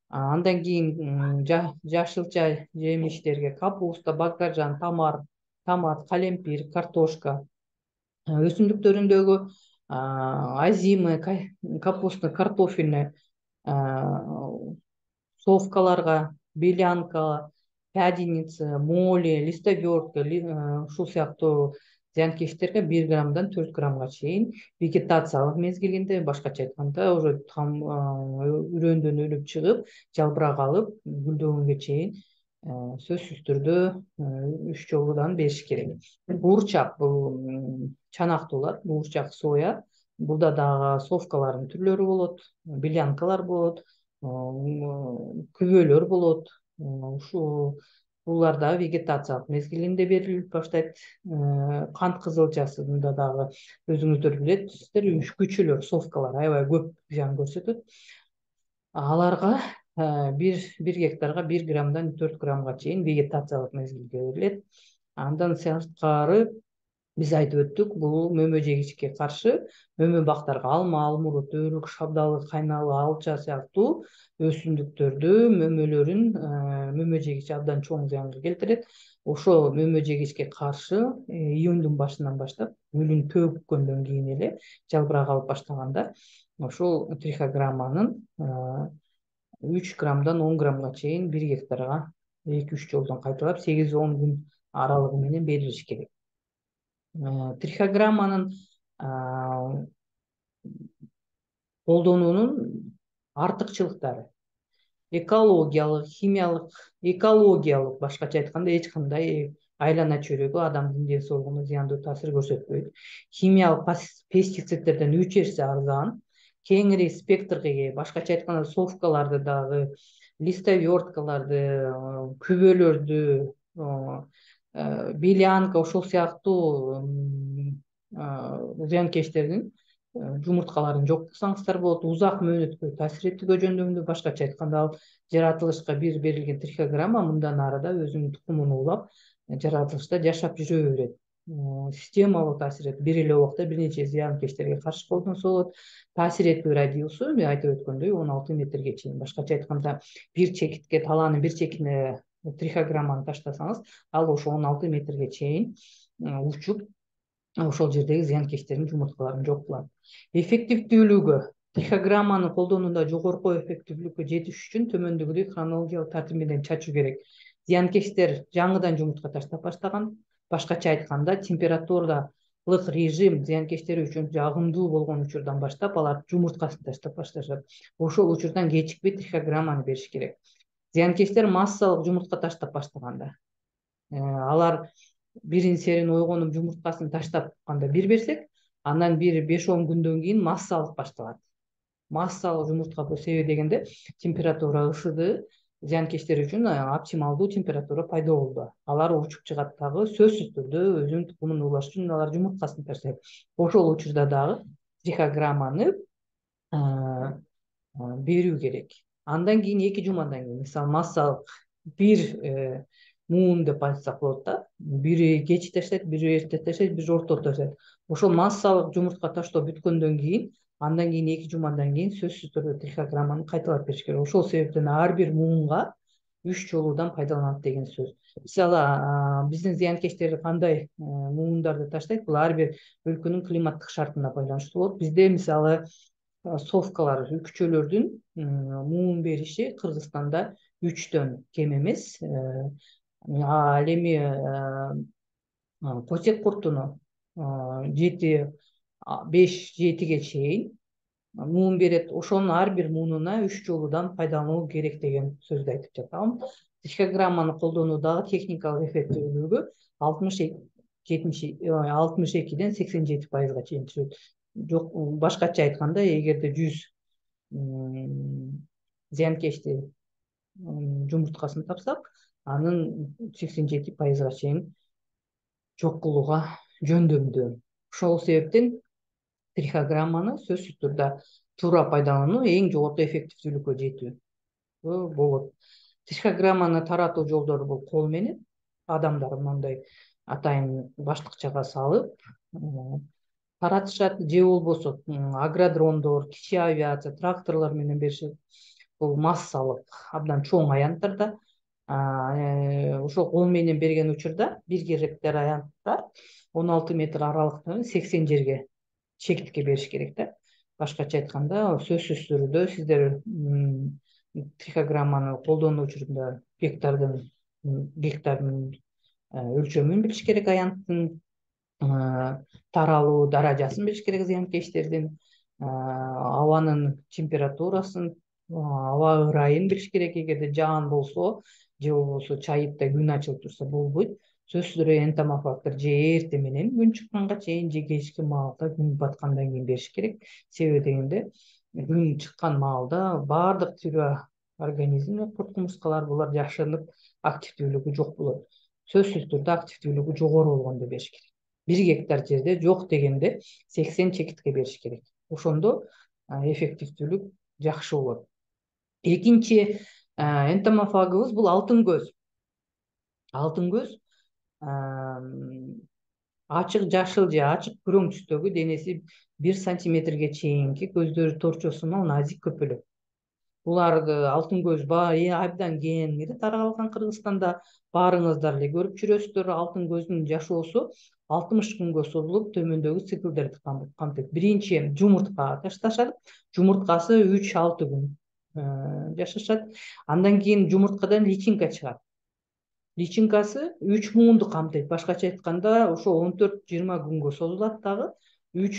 Андан кийин жашылча жемиштерге капуста, баклажан, томат, калемпир, картошка өсүмдүктөрүндөгү азимы, капуста, картофельный совкаларга, белянка, пяденица, моли, листовертка, ушул сыяктуу зыянкечтерге 1 граммдан 4 граммга чейин вегетациялык мезгилинде, башкача айтканда, уже үрөндөн өлүп чыгып, жалбырак алып, гүлдөгөнгө чейин сөзсүз түрдө үч жолудан бериш керек. Буурчак бул чанактуулар, буурчак соя. Бул дагы совкалардын түрлөрү болот, белянкалар болот, күбөлөр болот. Ушул булар дагы вегетациялык мезгилинде берилип баштайт. Кант кызылчасында дагы өзүңүздөр билесиздер, күчөлөр, совкалар аябай көп зыян көрсөтөт. Аларга бир гектарга 1 граммдан 4 граммга чейин вегетациялык мезгилге берилет. Андан сырткары биз айтып өттүк, бул мөмө жегичке каршы мөмө бактарга алма, алмурут, өрүк, шабдалы, кайналы, алча сыяктуу өсүмдүктөрдү мөмөлөрүн мөмө жегич абдан чоң зыянга келтирет. Ошо мөмө жегичке каршы июндун башынан баштап, гүлүн төгүпкөндөн кийин эле жалбырак алып баштаганда ошол трихограмманын 3 граммдан 10 граммга чейин 1 гектарга 2-3 жолдон кайталап 8-10 күн аралыгы менен берилиш керек. Трихограмманын колдонуунун артыкчылыктары: экологиялык, химиялык, башкача айтканда эч кандай айлана чөйрөгө, адамдын ден соолугуна зыяндуу таасир көрсөтпөйт. Химиялык пестицидтерден 3 эсе арзан, кеңири спектрге ээ. Башкача айтканда совкаларды дагы, листоверткаларды, күбөлөрдү, белянка, ошол сыяктуу зыянкечтердин жумурткаларын жок кылсаңыздар болот. Узак мөөнөткө таасир этүүгө жөндөмдүү. Башкача айтканда, ал жаратылышка бир берилген трихограмма мындан ары да өзүнүн тукумун уулап, жаратылышта жашап жүрө берет. Системалуу таасир этет. Бир эле убакта бир нече зыянкечтерге каршы колдонсо болот. Таасир этүү радиусу мен айтып өткөндөй 16 метрге чейин. Башкача айтканда, бир чекитке, талаанын бир чекитине трихограмманы таштасаңыз, ал ошо 16 метрге чейин учуп, ошол жердеги зыянкечтердин жумурткаларын жок кылат. Эффективдүүлүгү: трихограмманы колдонууда жогорку эффективдүүлүккө жетиш үчүн төмөндөгүдөй хронологиялык тартип менен чачуу керек. Зыянкечтер жаңыдан жумуртка таштап баштаган. Башкача айтканда, температуралык режим зыянкечтер үчүн жагымдуу болгон учурдан баштап алар жумурткасын таштап башташат. Ошол учурдан кечикпей трихограмманы бериш керек. Зыянкечтер массалык жумуртка таштап баштаганда, алар бирин серин ойгонуп жумурткасын таштап канда бир берсек, андан бир 5-10 күндөн кийин массалык башталат. Массалык жумуртка себеби дегенде, температура ышыды, зыянкечтер үчүн оптималдуу температура пайда болду. Алар учуп чыгат дагы, сөзсүз түрдө өзүнүн тукумун уулаш үчүн алар жумурткасын таштайт. Ошол учурда дагы трихограмманы берүү керек. Андан кийин 2 жумадан кийин, мисалы, массалык бир муун деп айтсак болот да. Бири кеч таштайт, бири эрте таштайт, бири орто таштайт. Ошол массалык жумуртка таштоо бүткөндөн кийин, андан кийин 2 жумадан кийин сөзсүз түрдө трихограмманы кайталап бериш керек. Ошол себептен ар бир муунга 3 жолудан пайдаланат деген сөз. Мисалы, биздин зыянкечтер кандай муундарды таштайт? Бул ар бир өлкөнүн климаттык шартына байланыштуу болот. Бизде мисалы совкалар, күчөлөрдүн муун бериши Кыргызстанда 3-төн кем эмес. Ал эми кочек куртуну 5-7ге чейин муун берет. Ошонун ар бир муунуна 3 жолудан пайдалануу керек деген сөздү айтып жатам. Трихограмманы колдонуудагы техникалык эффективдүүлүгү 62-ден 87%га чейин түшөт. Жок, башкача айтканда, эгерде 100 зыянкечти жумурткасын тапсак, анын 87%га чейин жок кылууга жөндөмдүү. Ошол себептен трихограмманы сөзсүз түрдө туура пайдалануу эң жогорку эффективдүүлүккө жетүү болот. Трихограмманы таратуу жолдору бул кол менен. Адамдар мындай атайын баштыкчага салып таратышат, же болбосо агродрондор, кичи авиация, тракторлор менен беришет. Бул массалык абдан чоң аянттарда. Ошол кол менен берген учурда 1 гектар аянтта 16 метр аралыктан 80 жерге чекитке бериш керек да. Башкача айтканда, сөзсүз түрдө сиздер трихограмманы колдонуу учурунда гектардын өлчөмүн билиш керек, аянттын таралуу даражасын билиш керек, зыянкечтердин абанын температурасын, аба ырайын билиш керек. Эгерде жаан болсо же болбосо чайыпта күн ачылып турса болбойт. Сөзсүз түрдө энтомофагтар же эртең менен күн чыкканга чейин же кечки маалда күн баткандан кийин бериш керек. Себеби дегенде күн чыккан маалда баардык тирүү организм, курт кумурскалар булар жашырынып активдүүлүгү жок болот. Сөзсүз түрдө активдүүлүгү жогору болгондо бериш керек. 1 гектар жерде жок дегенде 80 чекитке бериш керек. Ошондо эффективдүүлүк жакшы болот. Экинчи энтомофагыбыз бул алтын көз. Алтын көз ачык жашыл же ачык күрөң түстөгү, денеси 1 сантиметрге чейинки, көздөрү торчосунан назик көпөлөк. Буларды алтын көз абдан кеңири таралган Кыргызстанда. Баарыңыздар эле көрүп жүрөсүздөр. Алтын көздүн жашоосу 60 күнгө созулуп, төмөндөгү циклдерди камтыйт. Биринчи жумуртка ташташат. Жумурткасы 3-6 күн жашашат. Андан кийин жумурткадан личинка чыгат. Личинкасы 3 муунду камтыйт. Башкача айтканда, ошо 14-20 күнгө созулат дагы. 3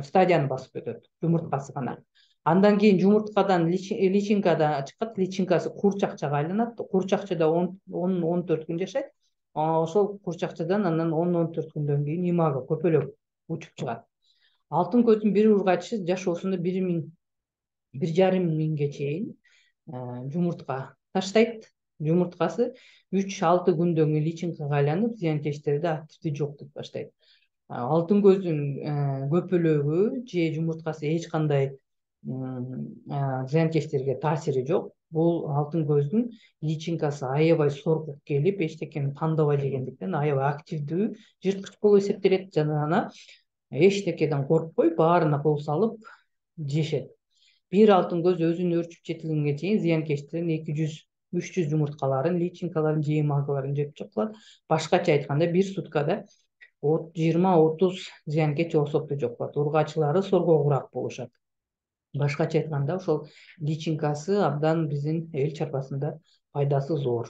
стадияны басып өтөт, жумурткасы гана. Андан кийин жумурткадан личинкада чыккат. Личинкасы курчакчага айланат. Курчакчада 10-14 күн жашайт. Ошол курчакчадан анан 10-14 күндөн кийин имага көпөлөк учуп чыгат. Алтын көздүн бир ургачы жашоосунда 1,5 миңге чейин жумуртка таштайт. Жумурткасы 3-6 күндөн кийин личинкага айланып, зыянкечтерди активдүү жоктоп баштайт. Алтын көздүн көпөлөгү же жумурткасы эч кандай зыянкечтерге таасири жок. Бул алтын көздүн личинкасы аябай соргук келип, эчтекени тандабай жегендиктен аябай активдүү жырткыч болуп эсептелет. Жана эчтекеден коркпой, баарына кол салып жешет. Бир алтын көз өзүн өрчүп жетилгенге чейин зыянкечтердин 200-300 жумурткаларын, личинкаларын же имагаларын жеп чыккылат. Башкача айтканда, бир суткада 20-30 зыянкеч особду жокулат. Ургачылары соргогураак болушат. Башкача айтканда, ошол личинкасы абдан биздин эл чарбасында пайдасы зор.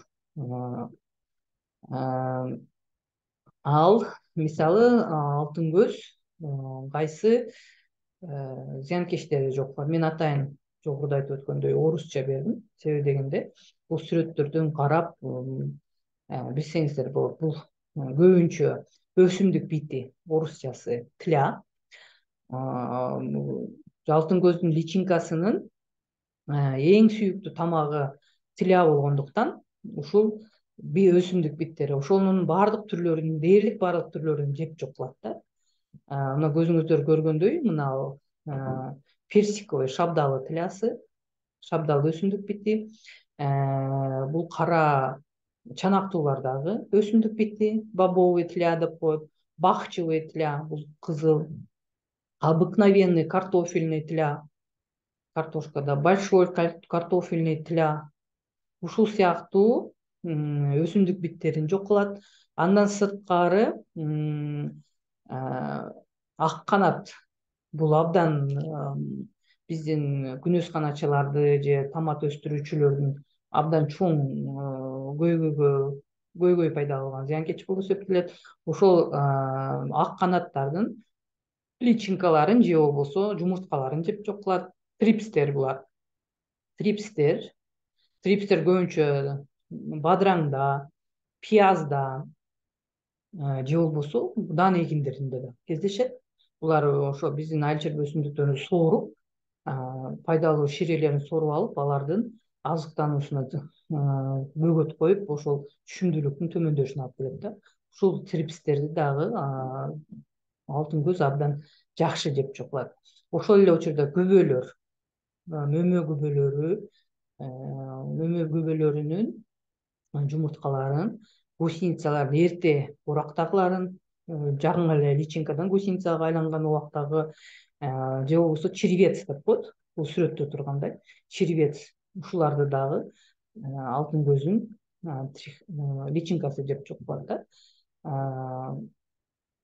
Ал мисалы алтын көз кайсы зыянкечтери жок. Мен атайын жогоруда айтып өткөндөй орусча бердим. Себеби дегенде, бул сүрөттөрдөн карап билсеңиздер болот. Бул көбүнчө өсүмдүк бити, орусчасы тля. Алтын көздүн личинкасынын эң сүйүктүү тамагы тля болгондуктан ушул өсүмдүк биттери ошонун баардык түрлөрүн, дээрлик баардык түрлөрүн жеп жокулат да. Мына көзүңүздөр көргөндөй, мына персиковый шабдалы тлясы, шабдалы өсүмдүк бити. Бул кара чанактуулардагы өсүмдүк бити, бобовый тля деп коет. Бахчевый тля, бул кызыл. Обыкновенный картофельный тля, картошкада, большой картофельный тля. Ушул сыяктуу өсүмдүк биттерин жок кылат. Андан сырткары ак канат, бул абдан биздин күнөс канатчыларды же томат өстүрүүчүлөрдүн абдан чоң көйгөй пайда кылган зыянкеч болуп эсептелет. Ошол ак канаттардын личинкаларын же болбосо жумурткаларын жеп жок кылат. Трипстер булар. Трипстер көбүнчө бадыраңда, пиязда же болбосо дан эгиндеринде да кездешет. Булар ошо биздин айыл чарба өсүмдүктөрүн сооруп, пайдалуу ширелерин сооруп алып, алардын азыктануусуна бөгөт коюп, ошол түшүмдүүлүктүн төмөндөшүнө алып келет да. Ушул трипстерди дагы алтын көз абдан жакшы жеп чокулат. Ошол эле учурда күбөлөр, мөмө күбөлөрүнүн жумурткаларын, гусеницаларын эрте урактагыларын, жакын эле личинкадан гусеницага айланган убактагы же болбосо червец деп коет. Бул сүрөттө тургандай червец, ушуларды дагы алтын көздүн личинкасы жеп чокулат да.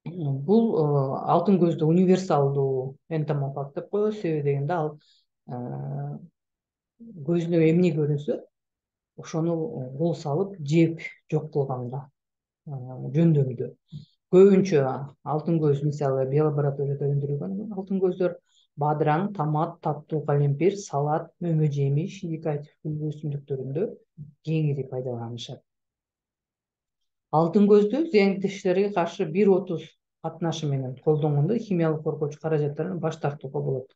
Бул алтын көздү универсалдуу энтомофаг деп коебуз. Себеби дегенде ал көзүнө эмне көрүнсө, ошону кол салып жеп жок кылганга жөндөмдүү. Көбүнчө алтын көз, мисалы биолабораторияда өндүрүлгөн алтын көздөр бадыраң, томат, таттуу калемпир, салат, мөмө жемиш, индикатив өсүмдүктөрүндө кеңири пайдаланышат. Алтын көздү зыянкечтерге каршы 1,30 катнашы менен колдонгондо химиялык коргоочу каражаттардан баш тартууга болот.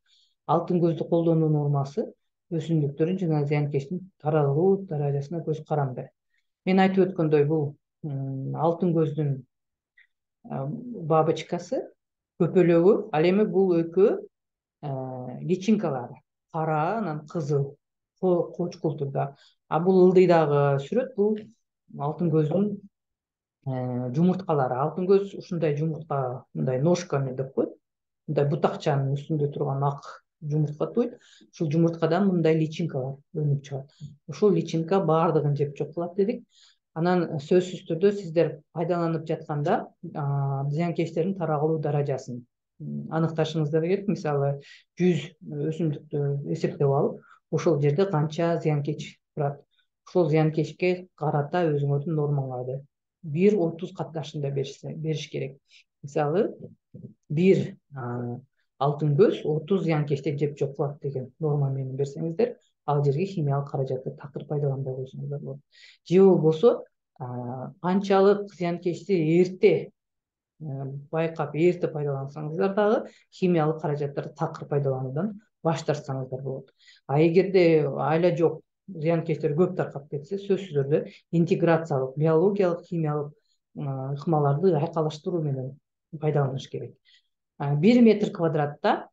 Алтын көздү колдонуу нормасы өсүмдүктөрдүн жана зыянкечтин таралуу даражасына көз каранды. Мен айтып өткөндөй, бул алтын көздүн бабочкасы, көпөлөгү, ал эми бул экөө личинкалары кара, анан кызыл, кочкул түрдө. А бул ылдыйдагы сүрөт бул алтын көздүн жумурткалары. Алтын көз ушундай жумуртка, мындай ножками деп коет. Мындай бутакчанын үстүндө турган ак жумуртка туйт. Ушул жумурткадан мындай личинкалар өнүп чыгат. Ушул личинка баардыгын жеп жок кылат дедик. Анан сөзсүз түрдө сиздер пайдаланып жатканда зыянкечтердин таралуу даражасын аныкташыңыздар керек. Мисалы 100 өсүмдүктү эсептеп алып, ошол жерде канча зыянкеч турат. Ошол зыянкечке карата өзүңөрдүн нормаңарды 1,30 катнашында бериш керек. Мисалы, бир алтын көз 30 зыянкечти жеп жок кылат деген норма менен берсеңиздер, ал жерге химиялык каражатты такыр пайдаланбай койсоңуздар болот. Же болбосо канчалык зыянкечти эрте байкап, эрте пайдалансаңыздар дагы химиялык каражаттарды такыр пайдалануудан баш тартсаңыздар болот. А эгерде айла жок зыянкечтер көп таркап кетсе, сөзсүз түрдө интеграциялык, биологиялык, химиялык ыкмаларды айкалаштыруу менен пайдаланыш керек. 1 метр квадратта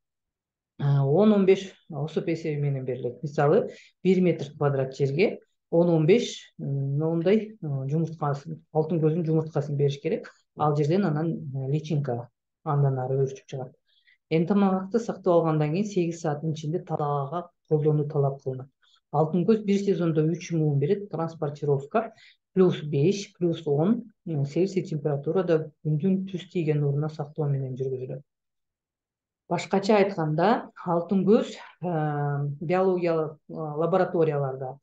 10-15 осуп эсеби менен берилет. Мисалы, 1 метр квадрат жерге 10-15 мындай жумурткасын, алтын көздүн жумурткасын бериш керек. Ал жерден анан личинка андан ары өрчүп чыгат. Энтомологду сактап алгандан кийин 8 сааттын ичинде талаага колдонуу талап кылынат. Алтын көз бир сезондо 3 муун берет. Транспортировка +5, +10 Цельсий температурада күндүн түз тийген нуруна сактоо менен жүргүзүлөт. Башкача айтканда, алтын көз биологиялык лабораторияларда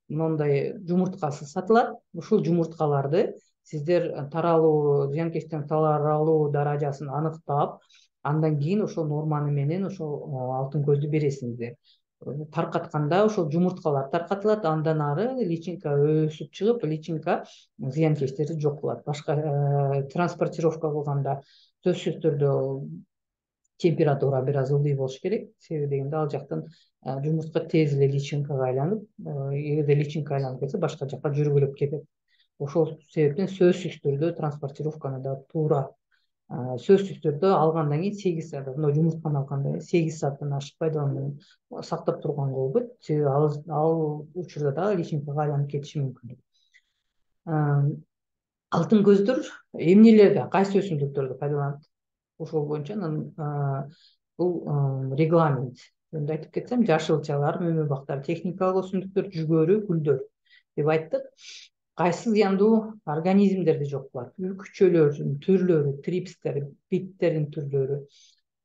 мындай жумурткасы сатылат. Ушул жумурткаларды сиздер зыянкечтин таралуу даражасын аныктап, андан кийин ошол норманы менен ошол алтын көздү бересиңиздер. Таркатканда ошол жумурткалар таркатылат, андан ары личинка өсүп чыгып, личинка зыянкечтерди жок кылат. Башка транспортировка кылганда сөзсүз түрдө температура бир аз ылдый болуш керек. Себеби дегенде ал жактан жумуртка тез эле личинкага айланып, эгерде личинка айланып кетсе, башка жака жүргүлөп кетет. Ошол себептен сөзсүз түрдө транспортировканы да туура сөзсүз түрдө алгандан кийин 8 саат, мына жумуртканы алгандан кийин 8 сааттан ашык пайдалануу сактап турганга болбойт. Себеби ал учурда дагы личинкага айланып кетиши мүмкүн. Алтын көздөр эмнелерде, кайсы өсүмдүктөрдө пайдаланат? Ошол боюнча бул регламент. Жөнүндө айтып кетсем, жашылчалар, мөмө бактар, техникалык өсүмдүктөр, жүгөрү, гүлдөр деп айттык. Кайсы зыяндуу организмдерди жок кылат? Күчөлөрдүн түрлөрү, трипстер, биттердин түрлөрү.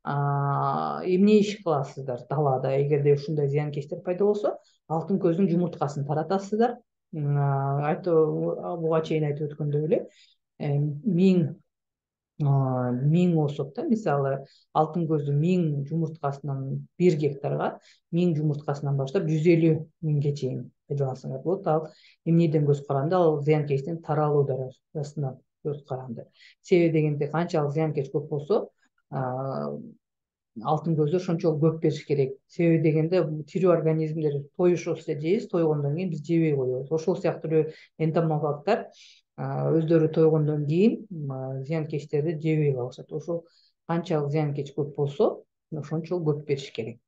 Эмне иш кыласыздар талаада? Эгерде ушундай зыянкечтер пайда болсо, алтын көздүн жумурткасын таратасыздар. Буга чейин айтып өткөндөй эле, 1000 осоп да, мисалы, алтын көздүн 1000 жумурткасынан 1 гектарга 1000 жумурткасынан баштап 150 миңге чейин пайдалансаңар болот. Ал эмнеден көз каранды? Ал зыянкечтин таралуу даражасына көз каранды. Себеби дегенде канчалык зыянкеч көп болсо, алтын көздө ошончолук көп бериш керек. Себеби дегенде тирүү организмдер тоюшубузда жейбиз, тойгондон кийин биз жебей коебуз. Ошол сыяктуу эле энтомологдор өздөрү тойгондон кийин зыянкечтерди жебей калышат. Ошол канчалык зыянкеч көп болсо, ошончолук көп бериш керек.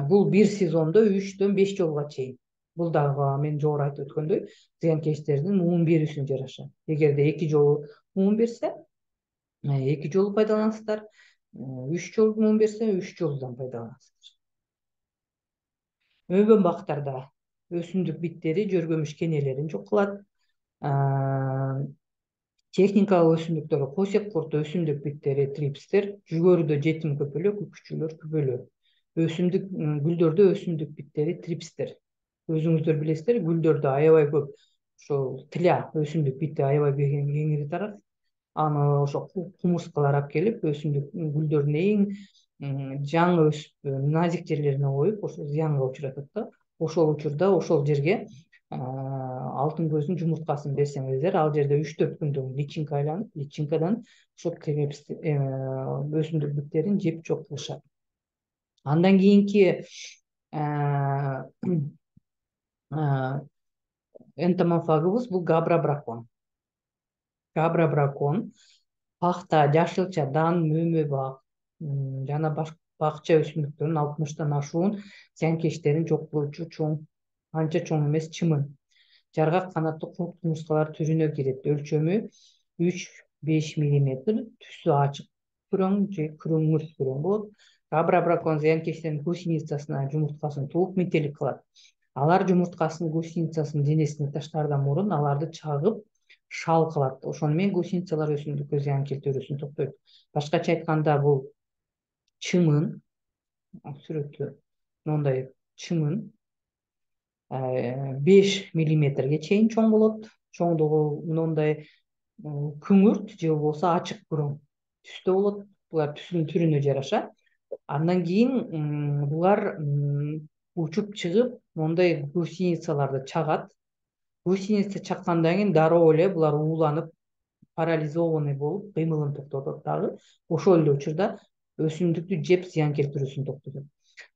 Бул бир сезондо 3-төн 5 жолго чейин. Бул дагы мен жогору айтып өткөндөй, зыянкечтердин муун берүүсүнө жараша. Эгерде 2 жолу муун берсе, 2 жолу пайдалансыздар. 3 жолу муун берсе, 3 жолудан пайдалансыздар. Мөбө бактарда өсүмдүк биттери, жөргөмүш кенелерин жок кылат. Техникалык өсүмдүктөр, косек курту, өсүмдүк биттери, трипстер, жүгөрүдө жетим көпөлөк, күчүлөр, күбөлөр. Гүлдөрдө өсүмдүк биттери, трипстер. Өзүңүздөр билесиздер, гүлдөрдө аябай көп ошол тиля өсүмдүк бити аябай кеңири тарат. Аны ошо кумурскалар алып келип, өсүмдүк гүлдөрдүн эң жаңы өсүп назик жерлерине коюп, ошо зыянга учуратат да. Ошол учурда ошол жерге алтын көздүн жумурткасын берсеңиздер, ал жерде 3-4 күндөн личинка айланып, личинкадан ошол өсүмдүктөрдүн жеп жок кылышат. Андан кийинки энтомофагыбыз бул габра бракон. Габра бракон пахта, жашылча, дан, мөмө бак жана бакча өсүмдүктөрүнүн 60тан ашуун зыянкечтерин жок кылуучу анча чоң эмес чымын. Жаргак канаттуу курт кумурскалар түрүнө кирет. Өлчөмү 3-5 мм, түсү ачык күрөң же күрөңмүрт күрөң болот. Габра бракон зыянкечтердин гусеницасына жумурткасын тууп метелик кылат. Алар жумурткасын гусеницасынын денесине таштаардан мурун аларды чагып шал кылат. Ошону менен гусеницалар өсүмдүккө зыян келтирүүсүн токтойт. Башкача айтканда, бул чымын, сүрөттө мындай чымын 5 миллиметрге чейин чоң болот. Чоңдугу мындай күңүрт же болбосо ачык күрөң түстө болот. Булар түсүнүн түрүнө жараша. Андан кийин булар учуп чыгып, мондай гусеницаларды чагат. Гусеница чаккандан кийин дароо эле булар ууланып, парализованный болуп, кыймылын токтотот дагы. Ошол эле учурда өсүмдүктү жеп зыян келтирүүсүн токтотот.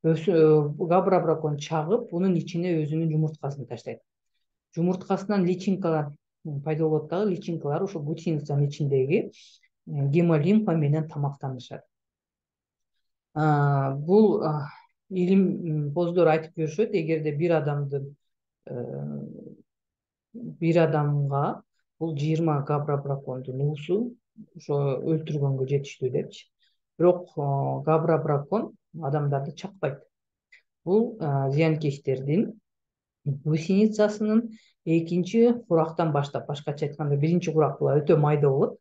Габра бракон чагып, бунун ичине өзүнүн жумурткасын таштайт. Жумурткасынан личинкалар пайда болот дагы. Личинкалар ошо гусеницанын ичиндеги гемолимфа менен тамактанышат. Бул илимпоздор айтып жүрүшөт, эгерде бир адамга бул 20 габра бракондун уусу ошо өлтүргөнгө жетиштүү депчи. Бирок габра бракон адамдарды чакпайт. Бул зыянкечтердин гусеницасынын экинчи курактан баштап, башкача айтканда, биринчи курак булар өтө майда болот.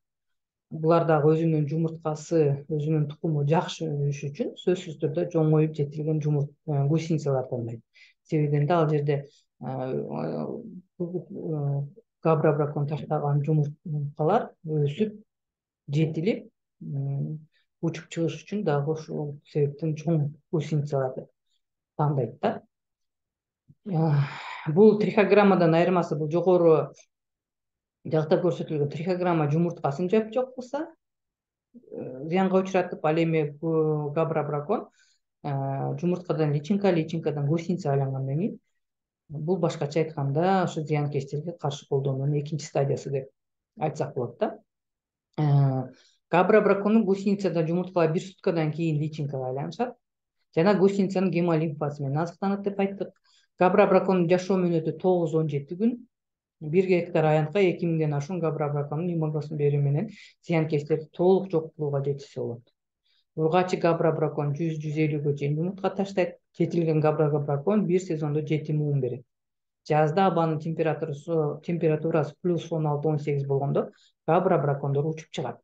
Булар дагы өзүнүн жумурткасы, өзүнүн тукуму жакшы өнүшү үчүн сөзсүз түрдө чоңоюп жетилген гусеницалар тандайт. Себебинде ал жерде габра бракон таштаган жумурткалар өсүп, жетилип, учуп чыгыш үчүн дагы ошол себептен чоң гусеницаларды тандайт да. Бул трихограммадан айырмасы, бул жогору жакта көрсөтүлгөн трихограмма жумурткасын жеп жок кылса зыянга учуратып, ал эми габра бракон жумурткадан личинкадан гусеница айлангандан кийин бул башкача айтканда ошо зыянкечтерге каршы колдонуунун экинчи стадиясы деп айтсак болот да. Габра бракондун гусеницада жумурткалар 1 суткадан кийин личинкага айланышат жана гусеницанын гемолимфасы менен азыктанат деп айттык. Габра бракондун жашоо мөөнөтү 9-17 күн. 1 гектар аянтка 2000ден ашуун габра бракондун иммуносун берүү менен зыянкечтерди толук жок кылууга жетишсе болот. Ургачы габра бракон 100-150гө чейин жумуртка таштайт. Жетилген габра бракон 1 сезондо 7 муун берет. Жазда абанын температурасы плюс 16-18 болгондо габра бракондор учуп чыгат.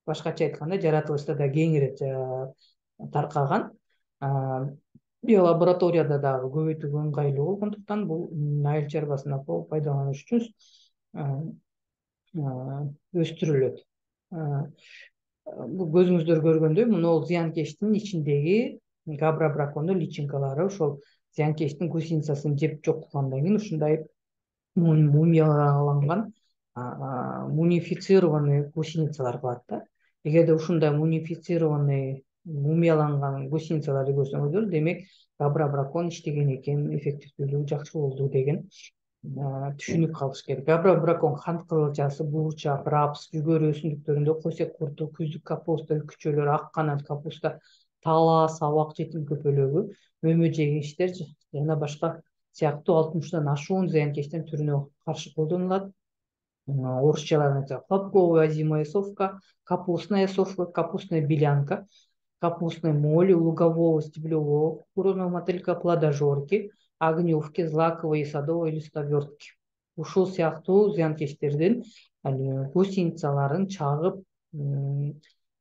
Башкача айтканда, жаратылышта да кеңири таркаган. Биолабораторияда дагы көбөйтүүгө ыңгайлуу болгондуктан бул айыл чарбасына пайдаланыш үчүн өстүрүлөт. Бул көзүңүздөр көргөндөй, мына зыянкечтин ичиндеги габра бракондун личинкалары ошол зыянкечтин гусеницасын жеп жок кылгандан кийин ушундай мумияланган, мумифицированный гусеницалар кылат да. Эгерде ушундай мумифицированный, мумияланган гусеницаларды көрсөңүздөр, демек габра бракон иштеген экен, эффективдүүлүгү жакшы болду деген түшүнүк калыш керек. Габра бракон кант кызылчасы, буурчак, рапс, жүгөрү өсүмдүктөрүндө косек курту, күздүк капуста, күчөлөр, ак канат капуста, тала, сабак жетим көпөлөгү, мөмө жегичтер жана башка сыяктуу 60тан ашуун зыянкечтин түрүнө каршы колдонулат. Орусчаларын айтсак, хлопковая озимая совка, капустная совка, капустная белянка, капустной моли, лугового стеблевого, кукурузного мотылька, плодожорки, огневки, злаковые и садовые листовертки. Ушул сыяктуу зыянкечтердин гусеницаларын чагып,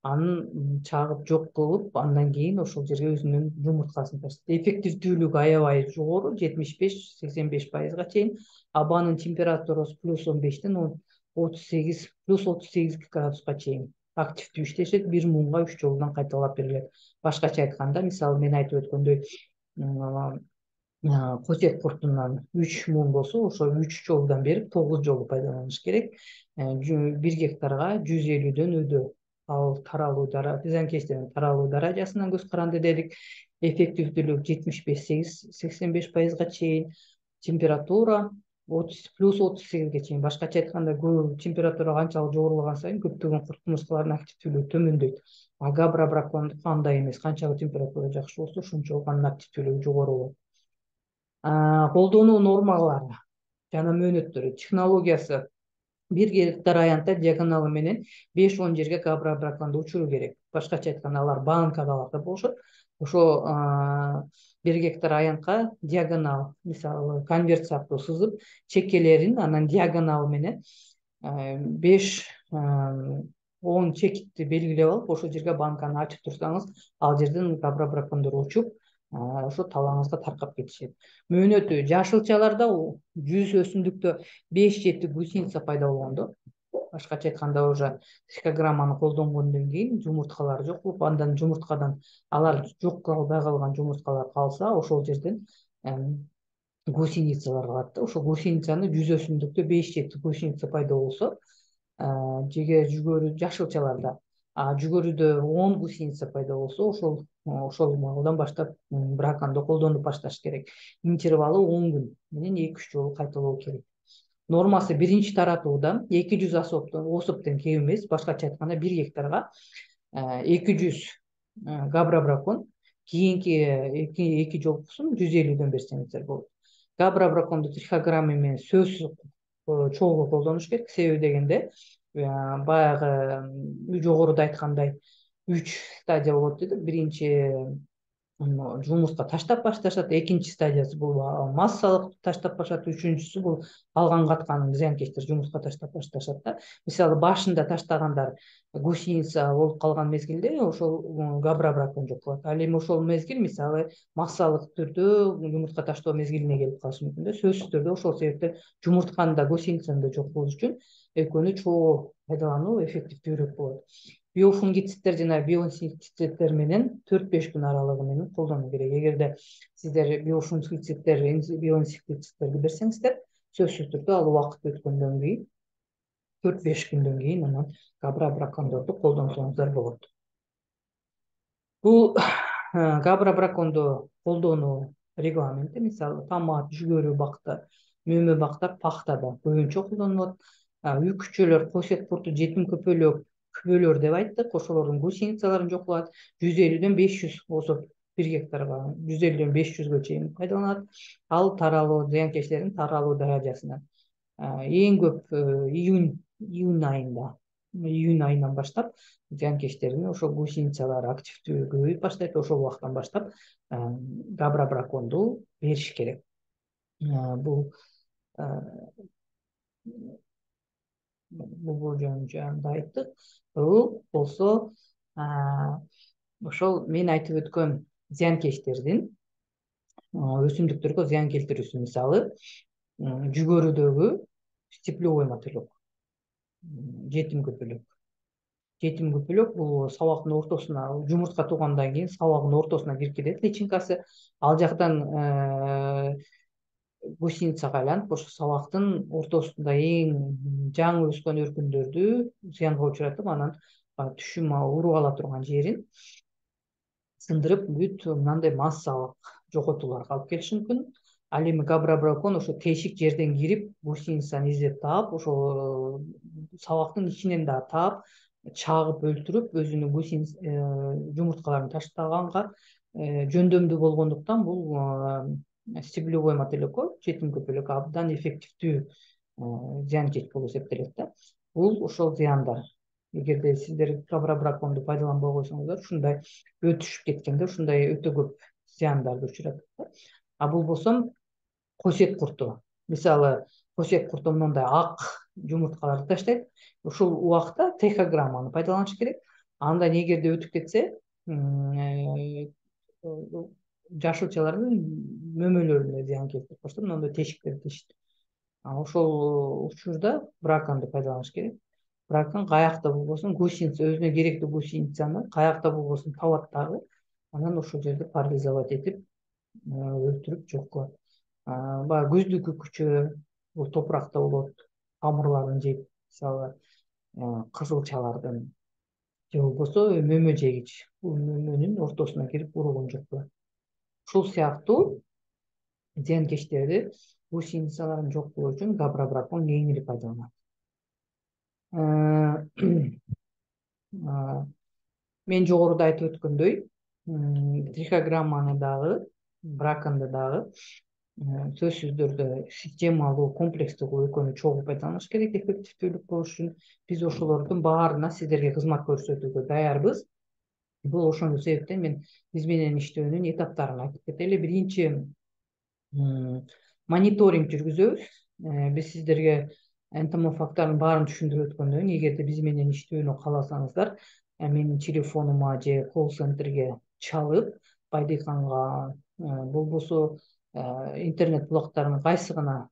анын чагып жок кылып, андан кийин ошол жерге өзүнүн жумурткасын таштайт. Эффективдүүлүгү аябай жогору, 75-80% чейин. Абанын температурасы плюс 15тен 38, плюс 38 градуска чейин активдүү иштешет, 1 муунга 3 жолунан кайталап берилет. Башкача айтканда, мисалы мен айтып өткөндөй, Косек куртунан 3 муң болсо, ошо 3 жолудан берип 9 жолу пайдаланыш керек. 1 гектарга 150дөн өйдө. Ал таралуу зыянкечтердин таралуу даражасынан көз каранды делик. Эффективдүүлүк 75-85%га чейин. Температура 30 плюс 38-ге чейин. Башкача айтканда, температура канчалык жогорулаган сайын көптөгөн курт мурскалардын активдүүлүгү төмөндөйт. А габра бракон андай эмес. Канчалык температура жакшы болсо, ошончолук анын активдүүлүгү жогору болот. Колдонуу нормалары жана мөөнөттөрү. Технологиясы: 1 гектар аянтта диагоналы менен 5-10 жерге габра браконду учуруу керек. Башкача айтканда, алар банкадаларда болушат. Ошо 1 гектар аянтка диагонал, мисалы конверт сыяктуу сызып, чекелерин анан диагоналы менен 5-10 чекитти белгилеп алып, ошол жерге банканы ачып турсаңыз, ал жерден габра бракондор учуп, ошо талаңызга таркап кетишет. Мөөнөтү: жашылчаларда 100 өсүмдүктө 5-7 гусеница пайда болгондо, башкача айтканда, уже трихограмманы колдонгондон кийин жумурткалар жок болуп, андан жумурткадан алар жок калбай калган жумурткалар калса, ошол жерден гусеницалар калат да. Ошо гусеницаны 100 өсүмдүктө 5-7 гусеница пайда болсо, жеге жүгөрү жашылчаларда, жүгөрүдө 10 гусеница пайда болсо, ошол убагыдан баштап браконду колдонуп башташ керек. Интервалы 10 күн менен 2-3 жолу кайталоо керек. Нормасы: биринчи таратуудан 200 особтон кем эмес. Башкача айтканда, 1 гектарга 200 габра бракон, кийинки 2 жолкусун 150дөн берсеңиздер болот. Габра браконду трихограмма менен сөзсүз чогуу колдонуш керек. Себеби дегенде, баягы жогоруда айткандай 3 стадия болот дедик. Биринчи жумуртка таштап башташат, экинчи стадиясы бул массалык таштап башташат, үчүнчүсү бул калган каткан зыянкечтер жумуртка таштап башташат да. Мисалы, башында таштагандар гусеница болуп калган мезгилде ошол габра бракон жок болот. Ал эми ошол мезгил, мисалы, массалык түрдө жумуртка таштоо мезгилине келип калышы мүмкүн да. Сөзсүз түрдө ошол себептен жумуртканы да гусеницаны да жок болуш үчүн экөөнү чогуу пайдалануу эффективдүүрөөк болот. Биофунгицидтер жана биоинсектицидтер менен 4-5 күн аралыгы менен колдонуу керек. Эгерде сиздер биофунгицидтер, биоинсектицидтерди берсеңиздер, сөзсүз түрдө ал убакыт өткөндөн кийин, 4-5 күндөн кийин анан габра бракондорду колдонсоңуздар болот. Бул габра браконду колдонуу регламенти, мисалы, томат, жүгөрү бакта, мөмө бактар, пахтада көбүнчө колдонулат. Үкчөлөр, косек курту, жетим күбөлөр деп айттык. Ошолордун гусеницаларын жок кылат. 150дөн 500 болсо 1 гектарга 150дөн 500гө чейин пайдаланат. Ал зыянкечтердин таралуу даражасына эң көп июнь айынан баштап зыянкечтердин ошо гусеницалары активдүү көбөйүп баштайт. Ошол убактан баштап габра браконду бериш керек. Бул жөнүндө айттык. Бул болсо ошол мен айтып өткөн зыянкечтердин өсүмдүктөргө зыян келтирүүсү. Мисалы, жүгөрүдөгү степлевой мотылек, жетим көпөлөк бул сабактын ортосуна, жумуртка туугандан кийин сабагынын ортосуна кирип кетет, личинкасы. Ал жактан гусеницага айланып, ошо сабактын ортосунда эң жаңы өскөн өркүндөрдү зыянга учуратып, анан түшүм уруп ала турган жерин сындырып, бүт мындай массалык жоготууларга алып келиши мүмкүн. Ал эми габра бракон ошо тешик жерден кирип, гусеницаны издеп таап, ошо сабактын ичинен да таап, чагып өлтүрүп, өзүнүн жумурткаларын таштаганга жөндөмдүү болгондуктан бул степлевой мотылеккө, жетим көпөлөк, абдан эффективдүү зыянкеч болуп эсептелет да. Бул ошол зыяндар. Эгерде сиздер габра браконду пайдаланбай койсоңуздар, ушундай өтүшүп кеткенде, ушундай өтө көп зыяндарды учуратат. Бул болсо косек курту. Мисалы, косек курту мындай ак жумурткаларды таштайт. Ушул убакта трихограмманы пайдаланыш керек. Андан эгерде өтүп кетсе, жашылчалардын мөмөлөрүнө зыян келтирип баштап, мындай тешиктерди тешит. Ошол учурда браконду пайдаланыш керек. Бракон каякта болбосун, гусеница, өзүнө керектүү гусеницаны каякта болбосун табат дагы, анан ошол жерди парализовать этип, өлтүрүп жок кылат. Баягы күздүкү күчү бул топуракта болот, тамырларын жейт, мисалы кызылчалардын же болбосо мөмө жегич бул мөмөнүн ортосуна кирип уругун жуп кылат. Ушул сыяктуу зыянкечтерди, гусеницаларын жок кылуу үчүн габробракон кеңири пайдаланат. Мен жогоруда айтып өткөндөй, трихограмманы дагы, браконду дагы сөзсүз түрдө системалуу, комплекстүү экөөнү чогуу пайдаланыш керек эффективдүүлүк болуш үчүн. Биз ошолордун баарына сиздерге кызмат көрсөтүүгө даярбыз. Бул ошол себептен мен биз менен иштөөнүн этаптарын айтып кетели. Биринчи, мониторинг жүргүзөбүз. Биз сиздерге энтомофактардын баарын түшүндүрүп өткөндөн кийин, эгерде биз менен иштөөнү кааласаңыздар, менин телефонума же колл центрге чалып, Байдыйканга, болбосо интернет булактарынын кайсы гана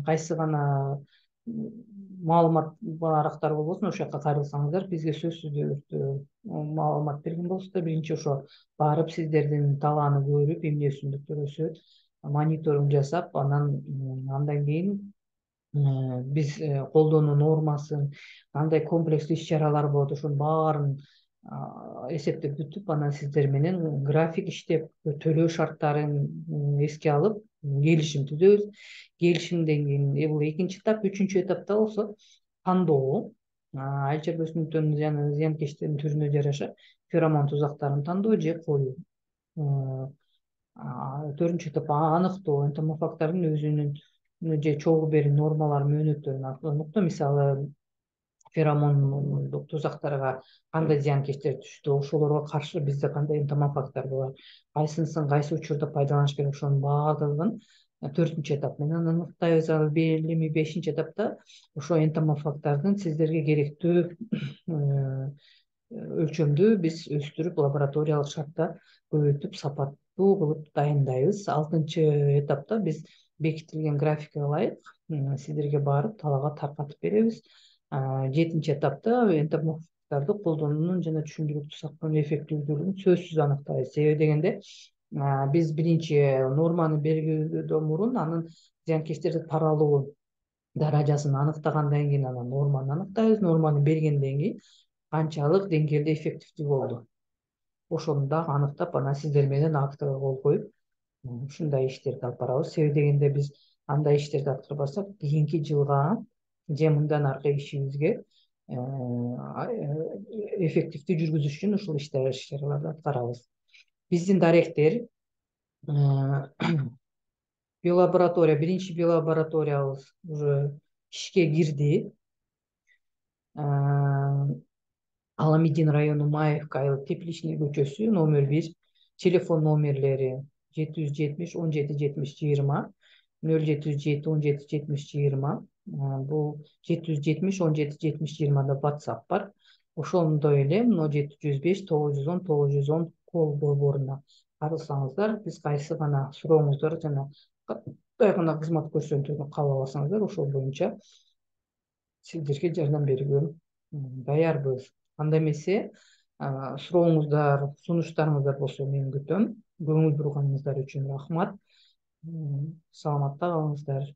кайсы гана маалымат барактар болбосун, ошол жака кайрылсаңыздар, бизге сөзсүз маалымат берген болосуздар. Биринчи ошо барып сиздердин талааны көрүп, эмне өсүмдүктөр өсөт, мониторинг жасап, андан кийин биз колдонуу нормасын, кандай комплекстүү иш-чаралар болот, ошонун баарын эсептеп бүтүп, анан сиздер менен график иштеп, төлөө шарттарын эске алып, келишим түзөбүз. Келишимден кийин бул экинчи этап. Үчүнчү этапта болсо тандоо. Айыл чарба өсүмдүктөрүнүн зыянкечтердин түрүнө жараша феромон тузактарын тандоо же коюу. Төртүнчү этап аныктоо, энтомофагтардын өзүнүн же чогуу берүү нормалары, мөөнөттөрүн аныктоо. Мисалы, феромондук тузактарга кандай зыянкечтер түштү, ошолорго каршы бизде кандай энтомофагтар бар, кайсынысын кайсы учурда пайдаланыш керек, ошонун баардыгын төртүнчү этап менен аныктайбыз. Ал эми бешинчи этапта ошо энтомофагтардын сиздерге керектүү өлчөмдү биз өстүрүп, лабораториялык шартта көбөйтүп, сапаттуу кылып дайындайбыз. Алтынчы этапта биз бекитилген графикке ылайык сиздерге барып талаага таркатып беребиз. Жетинчи этапта энтомофагтарды колдонуунун жана түшүмдүүлүктү сактоонун эффективдүүлүгүн сөзсүз аныктайбыз. Себеби дегенде, биз биринчи норманы белгилөөдөн мурун анын зыянкечтерди таралуу даражасын аныктагандан кийин анан норманы аныктайбыз. Норманы бергенден кийин канчалык деңгээлде эффективдүү болду, ошону дагы аныктап, анан сиздер менен актыга кол коюп, ушундай иштерди алып барабыз. Себеби дегенде, биз андай иштерди аткарбасак, кийинки жылга же мындан аркы ишибизге эффективдүү жүргүзүш үчүн ушул иш-чараларды аткарабыз. Биздин даректер биолаборатория, биринчи биолабораториябыз уже ишке кирди. Аламедин району, Маевка айыл, Тепличный көчөсү, номер 1. Телефон номерлери 770 17 70 20, 077 17 70 20. Бул 770 17 70 20да WhatsApp бар. Ошондой эле 0705 910 910 кол долбооруна кайрылсаңыздар, биз кайсы гана сурооңуздар жана кандай гана кызмат көрсөтүүнү каалабасаңыздар, ошол боюнча сиздерге жардам берүүгө даярбыз. Анда эмесе, сурооңуздар, сунуштарыңыздар болсо мен күтөм. Көңүл бурганыңыздар үчүн рахмат. Саламатта калыңыздар.